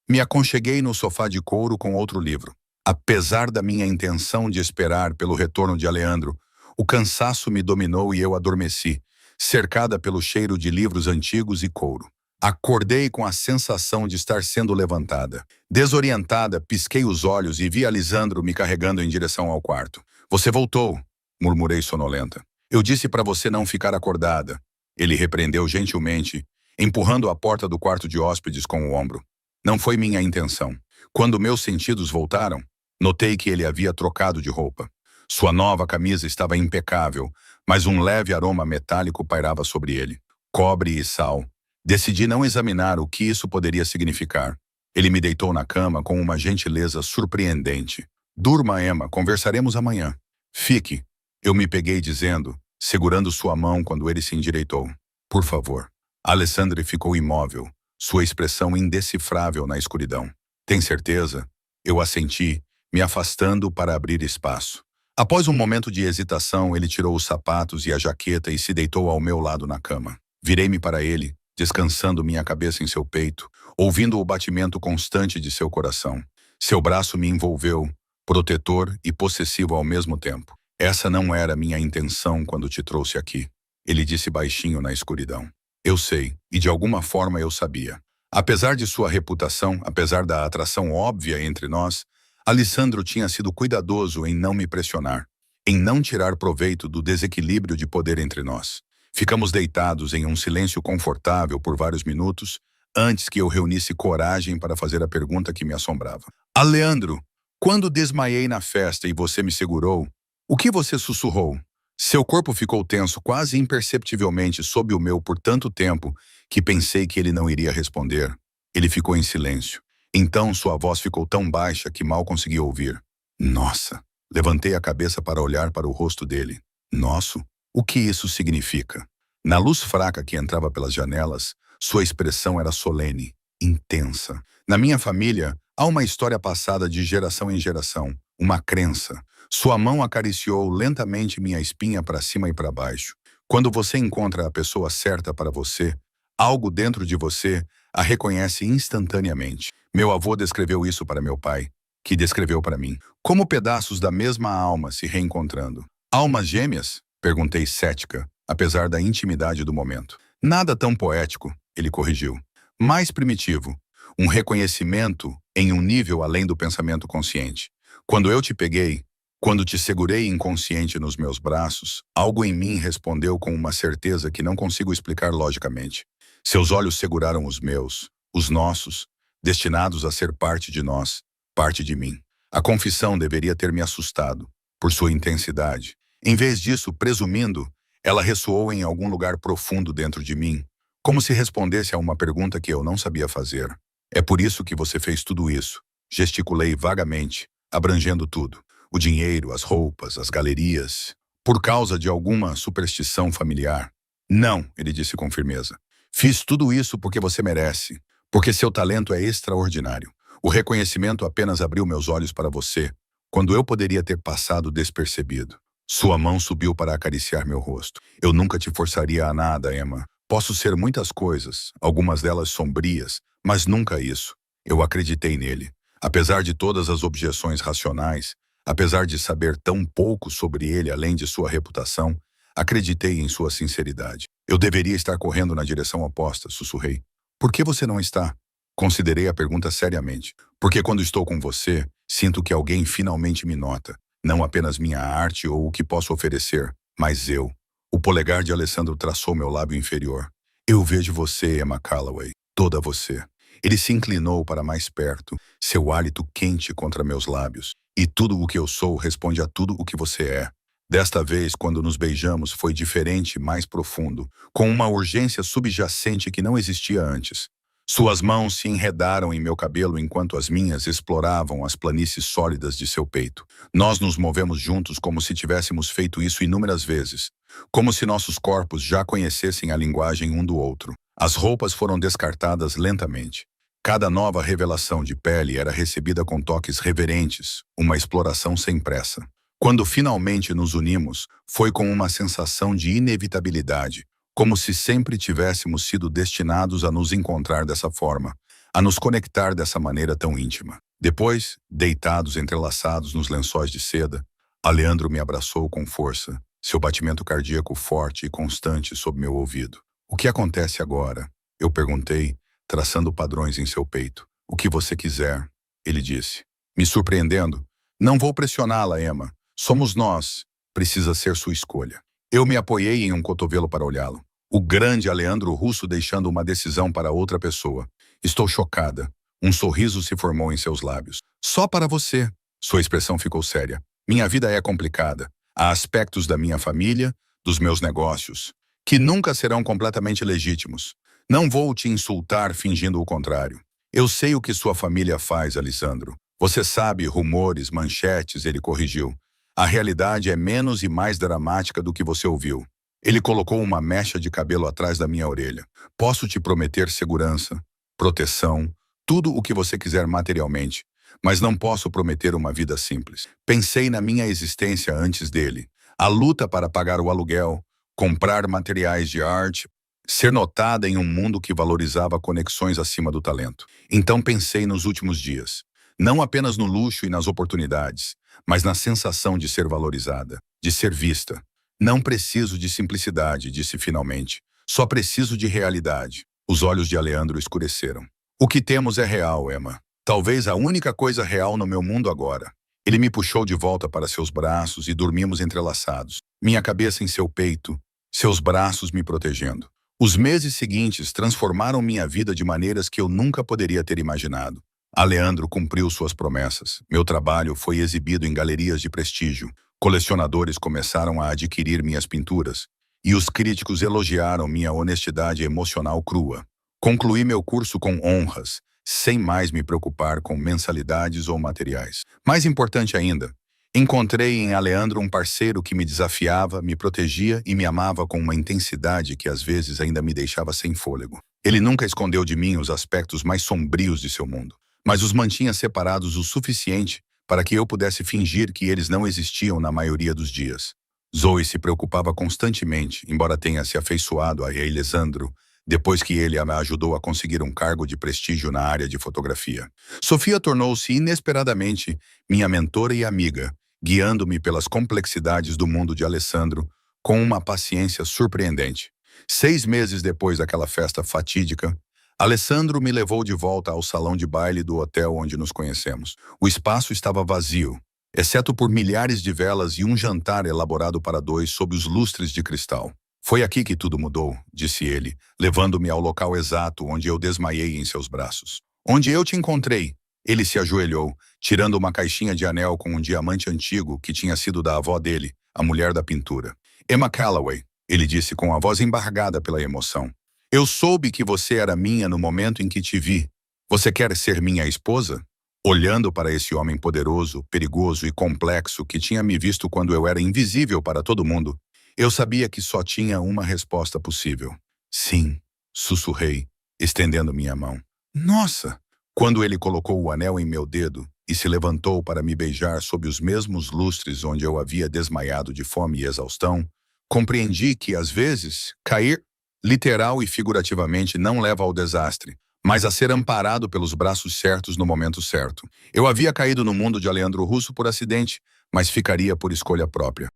[SPEAKER 1] me aconcheguei no sofá de couro com outro livro. Apesar da minha intenção de esperar pelo retorno de Aleandro, o cansaço me dominou e eu adormeci, cercada pelo cheiro de livros antigos e couro. Acordei com a sensação de estar sendo levantada. Desorientada, pisquei os olhos e vi Alisandro me carregando em direção ao quarto. Você voltou, murmurei sonolenta. Eu disse para você não ficar acordada. Ele repreendeu gentilmente, empurrando a porta do quarto de hóspedes com o ombro. Não foi minha intenção. Quando meus sentidos voltaram, notei que ele havia trocado de roupa. Sua nova camisa estava impecável, mas um leve aroma metálico pairava sobre ele. Cobre e sal. Decidi não examinar o que isso poderia significar. Ele me deitou na cama com uma gentileza surpreendente. Durma, Emma, conversaremos amanhã. Fique. Eu me peguei dizendo, segurando sua mão quando ele se endireitou. Por favor. Alessandro ficou imóvel, sua expressão indecifrável na escuridão. Tem certeza? Eu assenti, me afastando para abrir espaço. Após um momento de hesitação, ele tirou os sapatos e a jaqueta e se deitou ao meu lado na cama. Virei-me para ele, descansando minha cabeça em seu peito, ouvindo o batimento constante de seu coração. Seu braço me envolveu, protetor e possessivo ao mesmo tempo. Essa não era minha intenção quando te trouxe aqui. Ele disse baixinho na escuridão. Eu sei, e de alguma forma eu sabia. Apesar de sua reputação, apesar da atração óbvia entre nós, Alessandro tinha sido cuidadoso em não me pressionar, em não tirar proveito do desequilíbrio de poder entre nós. Ficamos deitados em um silêncio confortável por vários minutos, antes que eu reunisse coragem para fazer a pergunta que me assombrava. Aleandro, quando desmaiei na festa e você me segurou, o que você sussurrou? Seu corpo ficou tenso quase imperceptivelmente sob o meu por tanto tempo que pensei que ele não iria responder. Ele ficou em silêncio. Então sua voz ficou tão baixa que mal consegui ouvir. Nossa! Levantei a cabeça para olhar para o rosto dele. Nosso? O que isso significa? Na luz fraca que entrava pelas janelas, sua expressão era solene, intensa. Na minha família, há uma história passada de geração em geração, uma crença. Sua mão acariciou lentamente minha espinha para cima e para baixo. Quando você encontra a pessoa certa para você, algo dentro de você a reconhece instantaneamente. Meu avô descreveu isso para meu pai, que descreveu para mim, como pedaços da mesma alma se reencontrando. Almas gêmeas? Perguntei cética, apesar da intimidade do momento. Nada tão poético, ele corrigiu. Mais primitivo, um reconhecimento em um nível além do pensamento consciente. Quando eu te peguei, quando te segurei inconsciente nos meus braços, algo em mim respondeu com uma certeza que não consigo explicar logicamente. Seus olhos seguraram os meus, os nossos, destinados a ser parte de nós, parte de mim. A confissão deveria ter me assustado, por sua intensidade. Em vez disso, presumindo, ela ressoou em algum lugar profundo dentro de mim, como se respondesse a uma pergunta que eu não sabia fazer. É por isso que você fez tudo isso. Gesticulei vagamente, abrangendo tudo. O dinheiro, as roupas, as galerias. Por causa de alguma superstição familiar. Não, ele disse com firmeza. Fiz tudo isso porque você merece. Porque seu talento é extraordinário. O reconhecimento apenas abriu meus olhos para você, quando eu poderia ter passado despercebido. Sua mão subiu para acariciar meu rosto. Eu nunca te forçaria a nada, Emma. Posso ser muitas coisas, algumas delas sombrias, mas nunca isso. Eu acreditei nele. Apesar de todas as objeções racionais, apesar de saber tão pouco sobre ele além de sua reputação, acreditei em sua sinceridade. Eu deveria estar correndo na direção oposta, sussurrei. Por que você não está? Considerei a pergunta seriamente. Porque quando estou com você, sinto que alguém finalmente me nota. Não apenas minha arte ou o que posso oferecer, mas eu. O polegar de Alessandro traçou meu lábio inferior. Eu vejo você, Emma Calloway, toda você. Ele se inclinou para mais perto, seu hálito quente contra meus lábios. E tudo o que eu sou responde a tudo o que você é. Desta vez, quando nos beijamos, foi diferente e mais profundo, com uma urgência subjacente que não existia antes. Suas mãos se enredaram em meu cabelo enquanto as minhas exploravam as planícies sólidas de seu peito. Nós nos movemos juntos como se tivéssemos feito isso inúmeras vezes, como se nossos corpos já conhecessem a linguagem um do outro. As roupas foram descartadas lentamente. Cada nova revelação de pele era recebida com toques reverentes, uma exploração sem pressa. Quando finalmente nos unimos, foi com uma sensação de inevitabilidade, como se sempre tivéssemos sido destinados a nos encontrar dessa forma, a nos conectar dessa maneira tão íntima. Depois, deitados entrelaçados nos lençóis de seda, Aleandro me abraçou com força, seu batimento cardíaco forte e constante sob meu ouvido. O que acontece agora? Eu perguntei, traçando padrões em seu peito. O que você quiser, ele disse. Me surpreendendo. Não vou pressioná-la, Emma. Somos nós. Precisa ser sua escolha. Eu me apoiei em um cotovelo para olhá-lo. O grande Aleandro Russo deixando uma decisão para outra pessoa. Estou chocada. Um sorriso se formou em seus lábios. Só para você. Sua expressão ficou séria. Minha vida é complicada. Há aspectos da minha família, dos meus negócios, que nunca serão completamente legítimos. Não vou te insultar fingindo o contrário. Eu sei o que sua família faz, Alessandro. Você sabe, rumores, manchetes, ele corrigiu. A realidade é menos e mais dramática do que você ouviu. Ele colocou uma mecha de cabelo atrás da minha orelha. Posso te prometer segurança, proteção, tudo o que você quiser materialmente, mas não posso prometer uma vida simples. Pensei na minha existência antes dele. A luta para pagar o aluguel, comprar materiais de arte, ser notada em um mundo que valorizava conexões acima do talento. Então pensei nos últimos dias. Não apenas no luxo e nas oportunidades, mas na sensação de ser valorizada, de ser vista. Não preciso de simplicidade, disse finalmente. Só preciso de realidade. Os olhos de Aleandro escureceram. O que temos é real, Emma. Talvez a única coisa real no meu mundo agora. Ele me puxou de volta para seus braços e dormimos entrelaçados. Minha cabeça em seu peito, seus braços me protegendo. Os meses seguintes transformaram minha vida de maneiras que eu nunca poderia ter imaginado. Aleandro cumpriu suas promessas. Meu trabalho foi exibido em galerias de prestígio. Colecionadores começaram a adquirir minhas pinturas. E os críticos elogiaram minha honestidade emocional crua. Concluí meu curso com honras, sem mais me preocupar com mensalidades ou materiais. Mais importante ainda, encontrei em Aleandro um parceiro que me desafiava, me protegia e me amava com uma intensidade que às vezes ainda me deixava sem fôlego. Ele nunca escondeu de mim os aspectos mais sombrios de seu mundo, mas os mantinha separados o suficiente para que eu pudesse fingir que eles não existiam na maioria dos dias. Zoe se preocupava constantemente, embora tenha se afeiçoado a Alessandro, depois que ele a ajudou a conseguir um cargo de prestígio na área de fotografia. Sofia tornou-se inesperadamente minha mentora e amiga, guiando-me pelas complexidades do mundo de Alessandro com uma paciência surpreendente. 6 meses depois daquela festa fatídica, Alessandro me levou de volta ao salão de baile do hotel onde nos conhecemos. O espaço estava vazio, exceto por milhares de velas e um jantar elaborado para 2 sob os lustres de cristal. Foi aqui que tudo mudou, disse ele, levando-me ao local exato onde eu desmaiei em seus braços. Onde eu te encontrei. Ele se ajoelhou, tirando uma caixinha de anel com um diamante antigo que tinha sido da avó dele, a mulher da pintura. Emma Calloway, ele disse com a voz embargada pela emoção. Eu soube que você era minha no momento em que te vi. Você quer ser minha esposa? Olhando para esse homem poderoso, perigoso e complexo que tinha me visto quando eu era invisível para todo mundo, eu sabia que só tinha uma resposta possível. Sim, sussurrei, estendendo minha mão. Nossa! Quando ele colocou o anel em meu dedo e se levantou para me beijar sob os mesmos lustres onde eu havia desmaiado de fome e exaustão, compreendi que, às vezes, cair, literal e figurativamente, não leva ao desastre, mas a ser amparado pelos braços certos no momento certo. Eu havia caído no mundo de Aleandro Russo por acidente, mas ficaria por escolha própria.